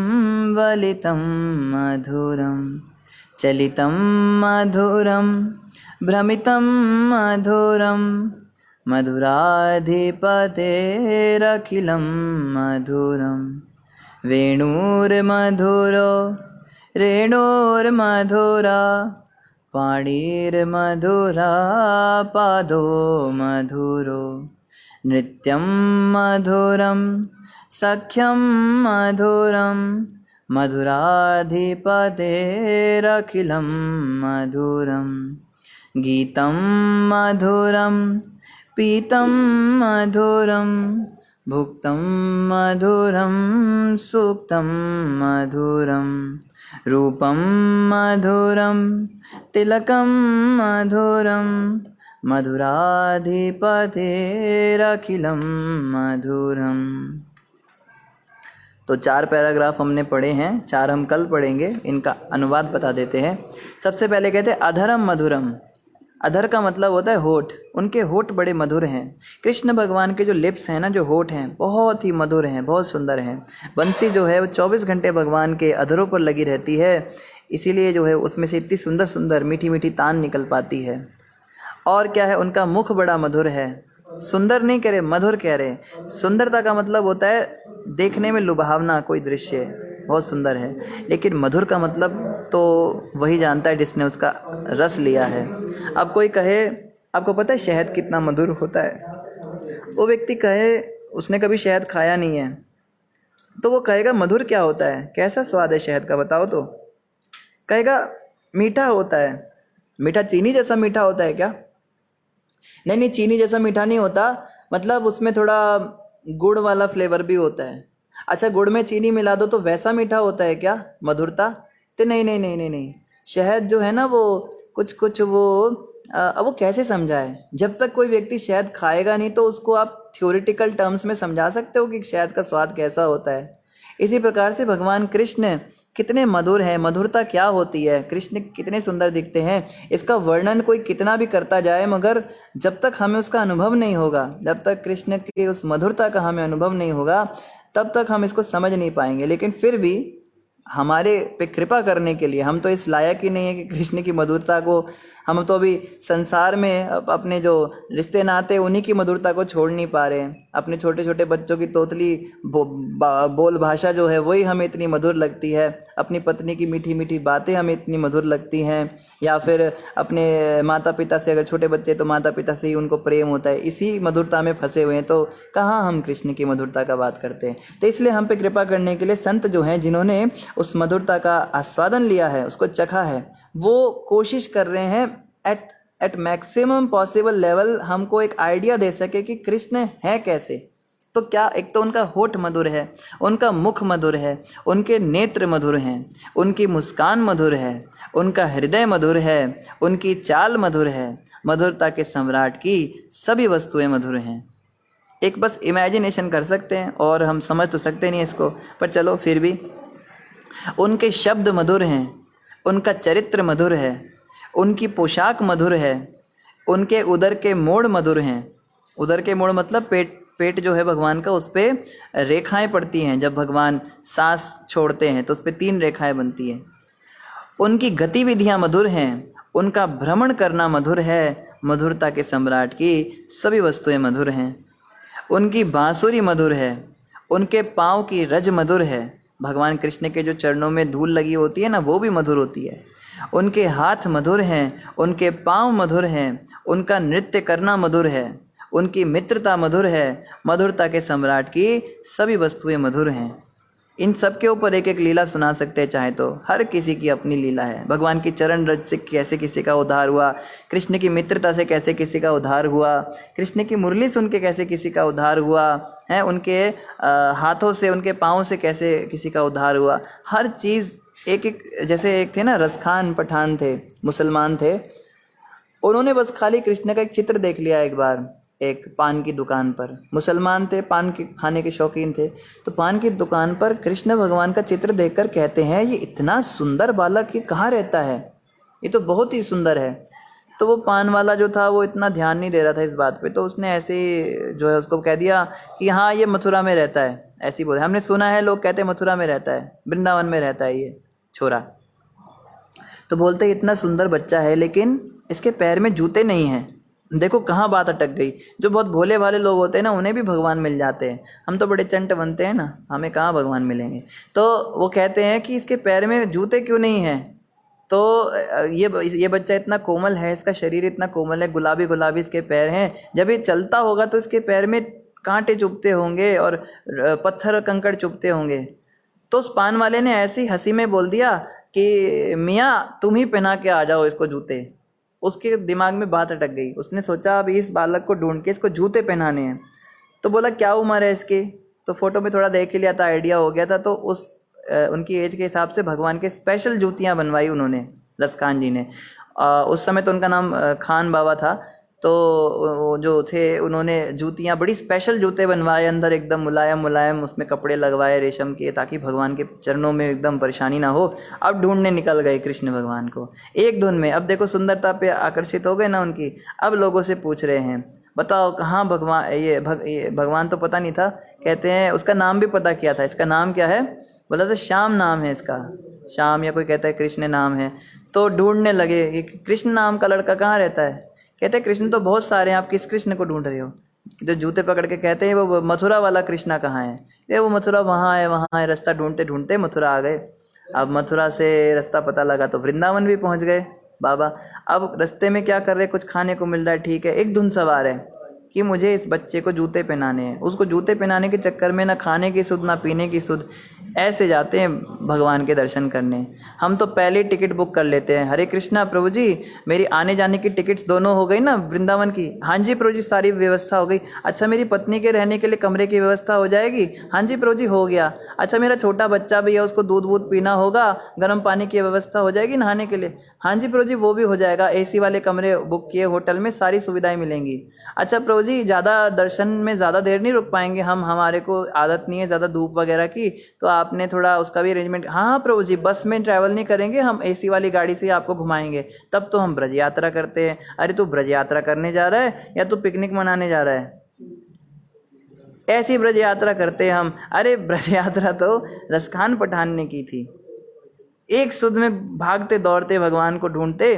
वलितं मधुरं चलितं मधुरं भ्रमितं मधुरं मधुराधिपतेरखिलं मधुरं वेणुर्मधुरो रेणोर्मधुरा पाणिर्मधुरा पादो मधुरो नृत्यं मधुरं सख्यं मधुरं मधुराधिपतेरखिलं मधुरं गीतं मधुरं पीतं मधुरं भुक्तं मधुरं सूक्तं मधुरं रूपं मधुरं तिलकं मधुरं मधुराधिपतेरखिलं मधुरं। तो 4 पैराग्राफ हमने पढ़े हैं, 4 हम कल पढ़ेंगे। इनका अनुवाद बता देते हैं। सबसे पहले कहते हैं अधरम मधुरम। अधर का मतलब होता है होठ। उनके होठ बड़े मधुर हैं। कृष्ण भगवान के जो लिप्स हैं ना, जो होठ हैं, बहुत ही मधुर हैं, बहुत सुंदर हैं। बंसी जो है वो 24 घंटे भगवान के अधरों पर लगी रहती है, इसीलिए जो है उसमें से इतनी सुंदर सुंदर मीठी मीठी तान निकल पाती है। और क्या है, उनका मुख बड़ा मधुर है। सुंदर नहीं कह रहे, मधुर कह रहे। सुंदरता का मतलब होता है देखने में लुभावना कोई दृश्य बहुत सुंदर है, लेकिन मधुर का मतलब तो वही जानता है जिसने उसका रस लिया है। अब कोई कहे, आपको पता है शहद कितना मधुर होता है, वो व्यक्ति कहे उसने कभी शहद खाया नहीं है, तो वो कहेगा मधुर क्या होता है, कैसा स्वाद है शहद का बताओ, तो कहेगा मीठा होता है। मीठा चीनी जैसा मीठा होता है क्या? नहीं नहीं, चीनी जैसा मीठा नहीं होता, मतलब उसमें थोड़ा गुड़ वाला फ्लेवर भी होता है। अच्छा, गुड़ में चीनी मिला दो तो वैसा मीठा होता है क्या मधुरता? तो नहीं नहीं नहीं नहीं नहीं, शहद जो है ना वो कुछ कुछ वो अब वो कैसे समझाए? जब तक कोई व्यक्ति शहद खाएगा नहीं तो उसको आप थ्योरेटिकल टर्म्स में समझा सकते हो कि शहद का स्वाद कैसा होता है। इसी प्रकार से भगवान कृष्ण कितने मधुर हैं, मधुरता क्या होती है, कृष्ण कितने सुंदर दिखते हैं, इसका वर्णन कोई कितना भी करता जाए, मगर जब तक हमें उसका अनुभव नहीं होगा, जब तक कृष्ण की उस मधुरता का हमें अनुभव नहीं होगा, तब तक हम इसको समझ नहीं पाएंगे। लेकिन फिर भी हमारे पे कृपा करने के लिए, हम तो इस लायक ही नहीं है कि कृष्ण की मधुरता को, हम तो अभी संसार में अपने जो रिश्ते नाते उन्हीं की मधुरता को छोड़ नहीं पा रहे हैं। अपने छोटे छोटे बच्चों की तोतली बोल भाषा जो है वही हमें इतनी मधुर लगती है, अपनी पत्नी की मीठी मीठी बातें हमें इतनी मधुर लगती हैं, या फिर अपने माता पिता से, अगर छोटे बच्चे तो माता पिता से ही उनको प्रेम होता है, इसी मधुरता में फंसे हुए हैं। तो कहाँ हम कृष्ण की मधुरता का बात करते हैं? तो इसलिए हम पे कृपा करने के लिए संत जो हैं, जिन्होंने उस मधुरता का आस्वादन लिया है, उसको चखा है, वो कोशिश कर रहे हैं एट मैक्सिमम पॉसिबल लेवल हमको एक आइडिया दे सके कि कृष्ण है कैसे। तो क्या, एक तो उनका होठ मधुर है, उनका मुख मधुर है, उनके नेत्र मधुर हैं, उनकी मुस्कान मधुर है, उनका हृदय मधुर है, उनकी चाल मधुर है, मधुरता के सम्राट की सभी वस्तुएं मधुर हैं। एक बस इमेजिनेशन कर सकते हैं, और हम समझ तो सकते नहीं इसको, पर चलो फिर भी। उनके शब्द मधुर हैं, उनका चरित्र मधुर है, उनकी पोशाक मधुर है, उनके उदर के मोड़ मधुर हैं। उदर के मोड़ मतलब पेट जो है भगवान का, उस पर रेखाएं पड़ती हैं। जब भगवान सांस छोड़ते हैं तो उस पर 3 रेखाएं बनती हैं। उनकी गतिविधियां मधुर हैं, उनका भ्रमण करना मधुर है, मधुरता के सम्राट की सभी वस्तुएं मधुर हैं। उनकी बांसुरी मधुर है, उनके पाँव की रज मधुर है। भगवान कृष्ण के जो चरणों में धूल लगी होती है ना, वो भी मधुर होती है। उनके हाथ मधुर हैं, उनके पाँव मधुर हैं, उनका नृत्य करना मधुर है, उनकी मित्रता मधुर है, मधुरता के सम्राट की सभी वस्तुएं मधुर हैं। इन सब के ऊपर एक एक लीला सुना सकते हैं चाहे तो, हर किसी की अपनी लीला है। भगवान की चरण रज से कैसे किसी का उद्धार हुआ, कृष्ण की मित्रता से कैसे किसी का उद्धार हुआ, कृष्ण की मुरली सुन के कैसे किसी का उद्धार हुआ है, उनके हाथों से, उनके पाँव से कैसे किसी का उद्धार हुआ। हर चीज़ एक एक, जैसे एक थे ना रसखान पठान थे, मुसलमान थे, उन्होंने बस खाली कृष्ण का एक चित्र देख लिया एक बार, एक पान की दुकान पर। मुसलमान थे, पान के खाने के शौकीन थे, तो पान की दुकान पर कृष्ण भगवान का चित्र देखकर कहते हैं, ये इतना सुंदर बालक ये कहाँ रहता है, ये तो बहुत ही सुंदर है। तो वो पान वाला जो था वो इतना ध्यान नहीं दे रहा था इस बात पे, तो उसने ऐसे ही जो है उसको कह दिया कि हाँ ये मथुरा में रहता है। ऐसे ही बोले, हमने सुना है लोग कहते हैं मथुरा में रहता है, वृंदावन में रहता है ये छोरा। तो बोलते इतना सुंदर बच्चा है लेकिन इसके पैर में जूते नहीं हैं। देखो कहाँ बात अटक गई। जो बहुत भोले भाले लोग होते हैं ना, उन्हें भी भगवान मिल जाते हैं, हम तो बड़े चंट बनते हैं ना, हमें कहाँ भगवान मिलेंगे। तो वो कहते हैं कि इसके पैर में जूते क्यों नहीं हैं। तो ये बच्चा इतना कोमल है, इसका शरीर इतना कोमल है, गुलाबी गुलाबी इसके पैर हैं, जब ये चलता होगा तो इसके पैर में कांटे चुभते होंगे और पत्थर कंकड़ चुभते होंगे। तो उस पान वाले ने ऐसी हंसी में बोल दिया कि मियाँ तुम ही पहना के आ जाओ इसको जूते। उसके दिमाग में बात अटक गई, उसने सोचा अब इस बालक को ढूंढ के इसको जूते पहनाने हैं। तो बोला क्या उम्र है इसकी, तो फोटो में थोड़ा देख ही लिया था, आइडिया हो गया था। तो उस उनकी एज के हिसाब से भगवान के स्पेशल जूतियाँ बनवाई उन्होंने, रसखान जी ने। उस समय तो उनका नाम खान बाबा था। तो जो थे उन्होंने जूतियाँ, बड़ी स्पेशल जूते बनवाए, अंदर एकदम मुलायम मुलायम उसमें कपड़े लगवाए रेशम के, ताकि भगवान के चरणों में एकदम परेशानी ना हो। अब ढूंढने निकल गए कृष्ण भगवान को एक धुन में। अब देखो सुंदरता पे आकर्षित हो गए ना उनकी। अब लोगों से पूछ रहे हैं बताओ कहाँ भगवान, ये भगवान तो पता नहीं था। कहते हैं उसका नाम भी पता किया था, इसका नाम क्या है, बोला था श्याम नाम है इसका, श्याम, या कोई कहता है कृष्ण नाम है। तो ढूंढने लगे कि कृष्ण नाम का लड़का कहाँ रहता है। कहते हैं कृष्ण तो बहुत सारे हैं, आप किस कृष्ण को ढूंढ रहे हो। तो जूते पकड़ के कहते हैं वो मथुरा वाला कृष्णा कहाँ है। ये वो मथुरा वहाँ है वहाँ है। रास्ता ढूंढते ढूंढते मथुरा आ गए। अब मथुरा से रास्ता पता लगा तो वृंदावन भी पहुँच गए बाबा। अब रास्ते में क्या कर रहे, कुछ खाने को मिल रहा है, ठीक है, एक धुन सवार है कि मुझे इस बच्चे को जूते पहनाने हैं। उसको जूते पहनाने के चक्कर में ना खाने की सुध ना पीने की सुध, ऐसे जाते हैं भगवान के दर्शन करने। हम तो पहले टिकट बुक कर लेते हैं, हरे कृष्णा प्रभु जी मेरी आने जाने की टिकट्स दोनों हो गई ना वृंदावन की? हाँ जी प्रभु जी सारी व्यवस्था हो गई। अच्छा मेरी पत्नी के रहने के लिए कमरे की व्यवस्था हो जाएगी? हाँ जी प्रभु जी हो गया। अच्छा मेरा छोटा बच्चा भी है उसको दूध वूध पीना होगा, गर्म पानी की व्यवस्था हो जाएगी नहाने के लिए? हाँ जी प्रभु जी वो भी हो जाएगा, एसी वाले कमरे बुक किए होटल में, सारी सुविधाएं मिलेंगी। अच्छा प्रभु जी ज़्यादा दर्शन में ज़्यादा देर नहीं रुक पाएंगे हम, हमारे को आदत नहीं है ज़्यादा धूप वगैरह की, तो आपने थोड़ा उसका भी अरेंजमेंट। हाँ प्रभु जी बस में ट्रैवल नहीं करेंगे हम, एसी वाली गाड़ी से आपको घुमाएंगे, तब तो हम ब्रज यात्रा करते हैं। अरे तू ब्रज यात्रा करने जा रहा है या तू पिकनिक मनाने जा रहा है? ऐसी ब्रज यात्रा करते हैं हम। अरे ब्रज यात्रा तो रसखान पठान ने की थी, एक सुध में भागते दौड़ते भगवान को ढूंढते।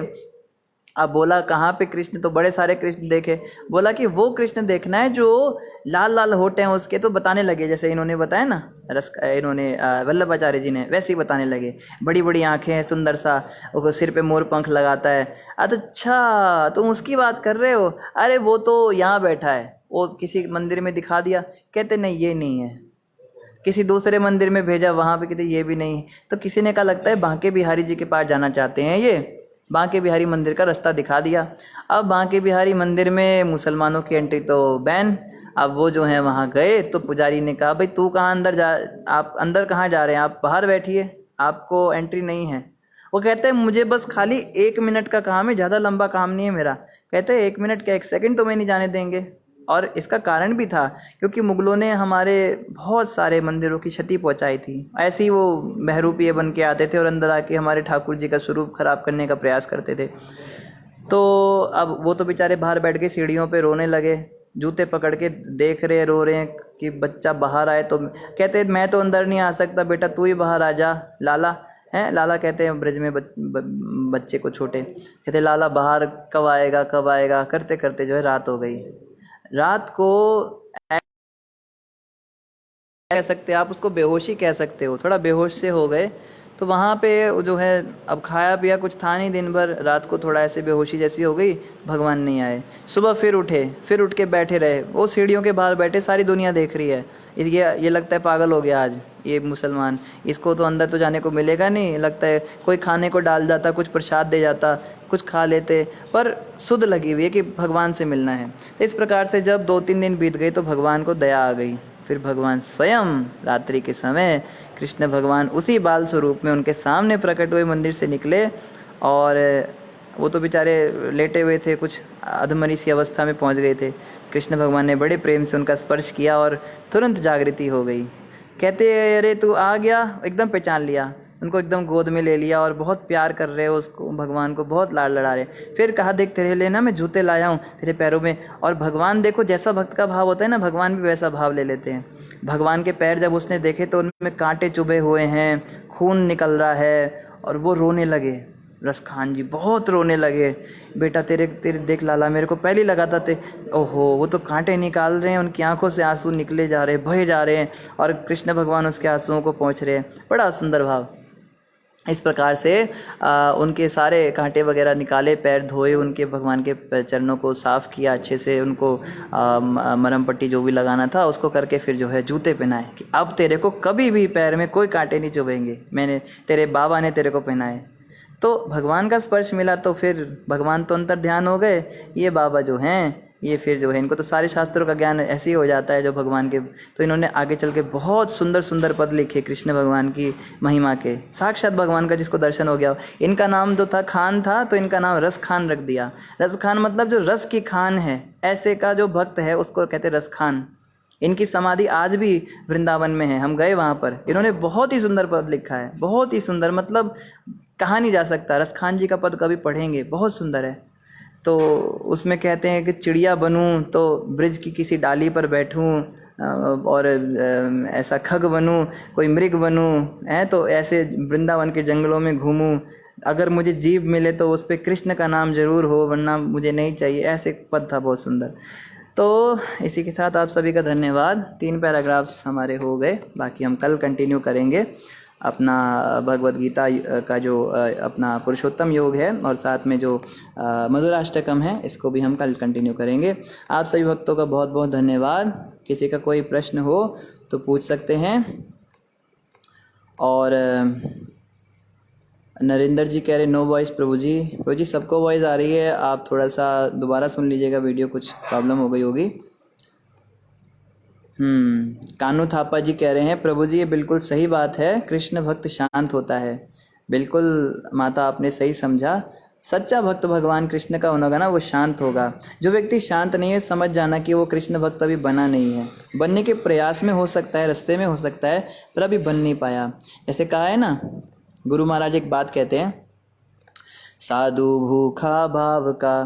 अब बोला कहाँ पे कृष्ण, तो बड़े सारे कृष्ण देखे। बोला कि वो कृष्ण देखना है जो लाल लाल होठे हैं उसके, तो बताने लगे जैसे इन्होंने बताया ना इन्होंने वल्लभाचार्य जी ने, वैसे ही बताने लगे। बड़ी बड़ी आंखें हैं, सुंदर सा, वो सिर पे मोर पंख लगाता है। अच्छा तुम उसकी बात कर रहे हो? अरे वो तो यहाँ बैठा है, वो किसी मंदिर में दिखा दिया, कहते नहीं ये नहीं है। किसी दूसरे मंदिर में भेजा, वहाँ पे कहते ये भी नहीं। तो किसी ने कहा लगता है बांके बिहारी जी के पास जाना चाहते हैं ये, बांके बिहारी मंदिर का रास्ता दिखा दिया। अब बांके बिहारी मंदिर में मुसलमानों की एंट्री तो बैन। अब वो जो है वहाँ गए तो पुजारी ने कहा भाई तू कहाँ अंदर जा, आप अंदर कहाँ जा रहे हैं, आप बाहर बैठिए, आपको एंट्री नहीं है। वो कहते हैं मुझे बस खाली 1 मिनट का काम है, ज़्यादा लंबा काम नहीं है मेरा। कहते हैं 1 मिनट क्या 1 सेकंड तो मैं नहीं जाने देंगे। और इसका कारण भी था क्योंकि मुगलों ने हमारे बहुत सारे मंदिरों की क्षति पहुंचाई थी। ऐसे ही वो बहरूपिये बन के आते थे और अंदर आके हमारे ठाकुर जी का स्वरूप खराब करने का प्रयास करते थे। तो अब वो तो बेचारे बाहर बैठ के सीढ़ियों पे रोने लगे, जूते पकड़ के देख रहे रो रहे हैं कि बच्चा बाहर आए। तो कहते मैं तो अंदर नहीं आ सकता, बेटा तू ही बाहर आ जा लाला। हैं लाला कहते हैं ब्रज में बच्चे को छोटे, कहते लाला बाहर कब आएगा कब आएगा, करते करते जो है रात हो गई। रात को कह सकते आप उसको बेहोशी कह सकते हो, थोड़ा बेहोश से हो गए। तो वहाँ पे जो है अब खाया पिया कुछ था नहीं दिन भर, रात को थोड़ा ऐसे बेहोशी जैसी हो गई, भगवान नहीं आए। सुबह फिर उठे, फिर उठ के बैठे रहे, वो सीढ़ियों के बाहर बैठे, सारी दुनिया देख रही है। ये लगता है पागल हो गया आज ये मुसलमान, इसको तो अंदर तो जाने को मिलेगा नहीं। लगता है कोई खाने को डाल जाता, कुछ प्रसाद दे जाता, कुछ खा लेते, पर सुध लगी हुई है कि भगवान से मिलना है। तो इस प्रकार से जब 2-3 दिन बीत गए तो भगवान को दया आ गई। फिर भगवान स्वयं रात्रि के समय कृष्ण भगवान उसी बाल स्वरूप में उनके सामने प्रकट हुए, मंदिर से निकले। और वो तो बेचारे लेटे हुए थे, कुछ अधमरी सी अवस्था में पहुंच गए थे। कृष्ण भगवान ने बड़े प्रेम से उनका स्पर्श किया और तुरंत जागृति हो गई। कहते अरे तू आ गया, एकदम पहचान लिया, उनको एकदम गोद में ले लिया और बहुत प्यार कर रहे हो उसको, भगवान को बहुत लाड लड़ा रहे। फिर कहा देख तेरे लिए ना मैं जूते लाया हूँ तेरे पैरों में। और भगवान देखो जैसा भक्त का भाव होता है ना, भगवान भी वैसा भाव ले लेते हैं। भगवान के पैर जब उसने देखे तो उनमें कांटे चुभे हुए हैं, खून निकल रहा है, और वो रोने लगे। रसखान जी बहुत रोने लगे, बेटा तेरे तेरे देख लाला मेरे को पहले लगाता थे, ओहो वो तो कांटे निकाल रहे हैं, उनकी आंखों से आंसू निकले जा रहे, बहे जा रहे हैं, और कृष्ण भगवान उसके आंसुओं को पहुँच रहे हैं। बड़ा सुंदर भाव। इस प्रकार से उनके सारे कांटे वगैरह निकाले, पैर धोए, उनके भगवान के चरणों को साफ़ किया अच्छे से, उनको मरहम पट्टी जो भी लगाना था उसको करके फिर जो है जूते पहनाए कि अब तेरे को कभी भी पैर में कोई कांटे नहीं चुभेंगे, मैंने तेरे बाबा ने तेरे को पहनाए। तो भगवान का स्पर्श मिला तो फिर भगवान तो अंतर ध्यान हो गए। ये बाबा जो हैं ये फिर जो है इनको तो सारे शास्त्रों का ज्ञान ऐसे ही हो जाता है जो भगवान के। तो इन्होंने आगे चल के बहुत सुंदर सुंदर पद लिखे कृष्ण भगवान की महिमा के, साक्षात भगवान का जिसको दर्शन हो गया। इनका नाम जो था खान था, तो इनका नाम रस खान रख दिया। रस खान मतलब जो रस की खान है, ऐसे का जो भक्त है उसको कहते रस खान। इनकी समाधि आज भी वृंदावन में है, हम गए वहाँ पर। इन्होंने बहुत ही सुंदर पद लिखा है, बहुत ही सुंदर, मतलब कहा नहीं जा सकता। रस खान जी का पद कभी पढ़ेंगे, बहुत सुंदर है। तो उसमें कहते हैं कि चिड़िया बनूं तो ब्रिज की किसी डाली पर बैठूं, और ऐसा खग बनूं, कोई मृग बनूं, है तो ऐसे वृंदावन के जंगलों में घूमूं। अगर मुझे जीभ मिले तो उस पर कृष्ण का नाम जरूर हो, वरना मुझे नहीं चाहिए। ऐसे पद था बहुत सुंदर। तो इसी के साथ आप सभी का धन्यवाद। 3 पैराग्राफ्स हमारे हो गए, बाकी हम कल कंटिन्यू करेंगे अपना भगवद गीता का जो अपना पुरुषोत्तम योग है, और साथ में जो मधुराष्टकम है इसको भी हम कल कंटिन्यू करेंगे। आप सभी भक्तों का बहुत बहुत धन्यवाद। किसी का कोई प्रश्न हो तो पूछ सकते हैं। और नरेंद्र जी कह रहे नो वॉइस प्रभु जी। प्रभु जी सबको वॉइस आ रही है, आप थोड़ा सा दोबारा सुन लीजिएगा वीडियो, कुछ प्रॉब्लम हो गई होगी। कानू थापा जी कह रहे हैं प्रभु जी ये बिल्कुल सही बात है, कृष्ण भक्त शांत होता है। बिल्कुल माता आपने सही समझा, सच्चा भक्त भगवान कृष्ण का होगा ना वो शांत होगा। जो व्यक्ति शांत नहीं है समझ जाना कि वो कृष्ण भक्त अभी बना नहीं है। बनने के प्रयास में हो सकता है, रास्ते में हो सकता है, पर अभी बन नहीं पाया। जैसे कहा है ना, गुरु महाराज एक बात कहते हैं, साधु भूखा भाव का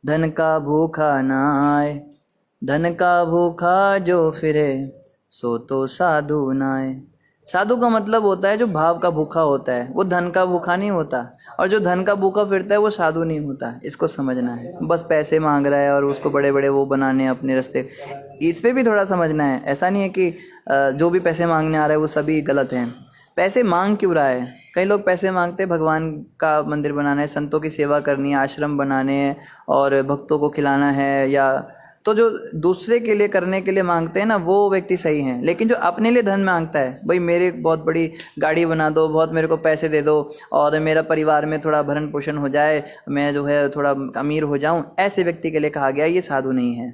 धन का भूखा नाय, धन का भूखा जो फिरे सो तो साधु नाय। साधु का मतलब होता है जो भाव का भूखा होता है, वो धन का भूखा नहीं होता। और जो धन का भूखा फिरता है वो साधु नहीं होता। इसको समझना है। बस पैसे मांग रहा है और उसको बड़े बड़े वो बनाने हैं अपने रास्ते, इस पे भी थोड़ा समझना है। ऐसा नहीं है कि जो भी पैसे मांगने आ रहा है वो सभी गलत हैं। पैसे मांग क्यों रहा है? कई लोग पैसे मांगते हैं भगवान का मंदिर बनाना है, संतों की सेवा करनी है, आश्रम बनाने हैं और भक्तों को खिलाना है, या तो जो दूसरे के लिए करने के लिए मांगते हैं ना वो व्यक्ति सही हैं। लेकिन जो अपने लिए धन मांगता है, भाई मेरे बहुत बड़ी गाड़ी बना दो, बहुत मेरे को पैसे दे दो और मेरा परिवार में थोड़ा भरण पोषण हो जाए, मैं जो है थोड़ा अमीर हो जाऊं, ऐसे व्यक्ति के लिए कहा गया ये साधु नहीं है।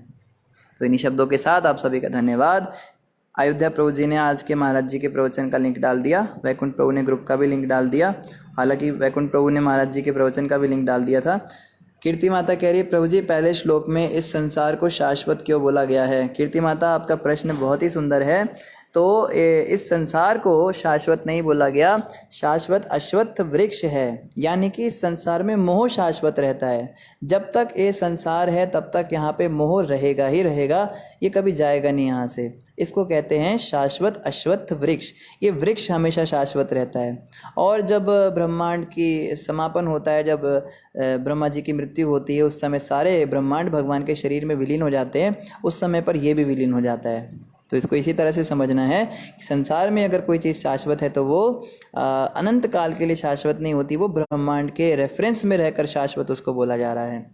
तो इन्हीं शब्दों के साथ आप सभी का धन्यवाद। अयोध्या प्रभु जी ने आज के महाराज जी के प्रवचन का लिंक डाल दिया, वैकुंठ प्रभु ने ग्रुप का भी लिंक डाल दिया। हालांकि वैकुंठ प्रभु ने महाराज जी के प्रवचन का भी लिंक डाल दिया था। कीर्ति माता कह रही है प्रभु जी पहले श्लोक में इस संसार को शाश्वत क्यों बोला गया है? कीर्ति माता आपका प्रश्न बहुत ही सुंदर है। तो इस संसार को शाश्वत नहीं बोला गया, शाश्वत अश्वत्थ वृक्ष है, यानी कि इस संसार में मोह शाश्वत रहता है। जब तक ये संसार है तब तक यहाँ पे मोह रहेगा ही रहेगा, ये कभी जाएगा नहीं यहाँ से। इसको कहते हैं शाश्वत अश्वत्थ वृक्ष। ये वृक्ष हमेशा शाश्वत रहता है। और जब ब्रह्मांड की समापन होता है, जब ब्रह्मा जी की मृत्यु होती है, उस समय सारे ब्रह्मांड भगवान के शरीर में विलीन हो जाते हैं, उस समय पर ये भी विलीन हो जाता है। तो इसको इसी तरह से समझना है कि संसार में अगर कोई चीज़ शाश्वत है तो वो अनंत काल के लिए शाश्वत नहीं होती, वो ब्रह्मांड के रेफरेंस में रहकर शाश्वत उसको बोला जा रहा है।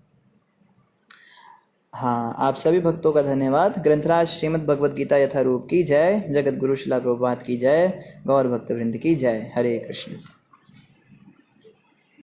हाँ, आप सभी भक्तों का धन्यवाद। ग्रंथराज श्रीमद् भगवद गीता यथारूप की जय, जगत गुरु शिला प्रभुपाद की जय, गौर भक्त वृंद की जय। हरे कृष्ण।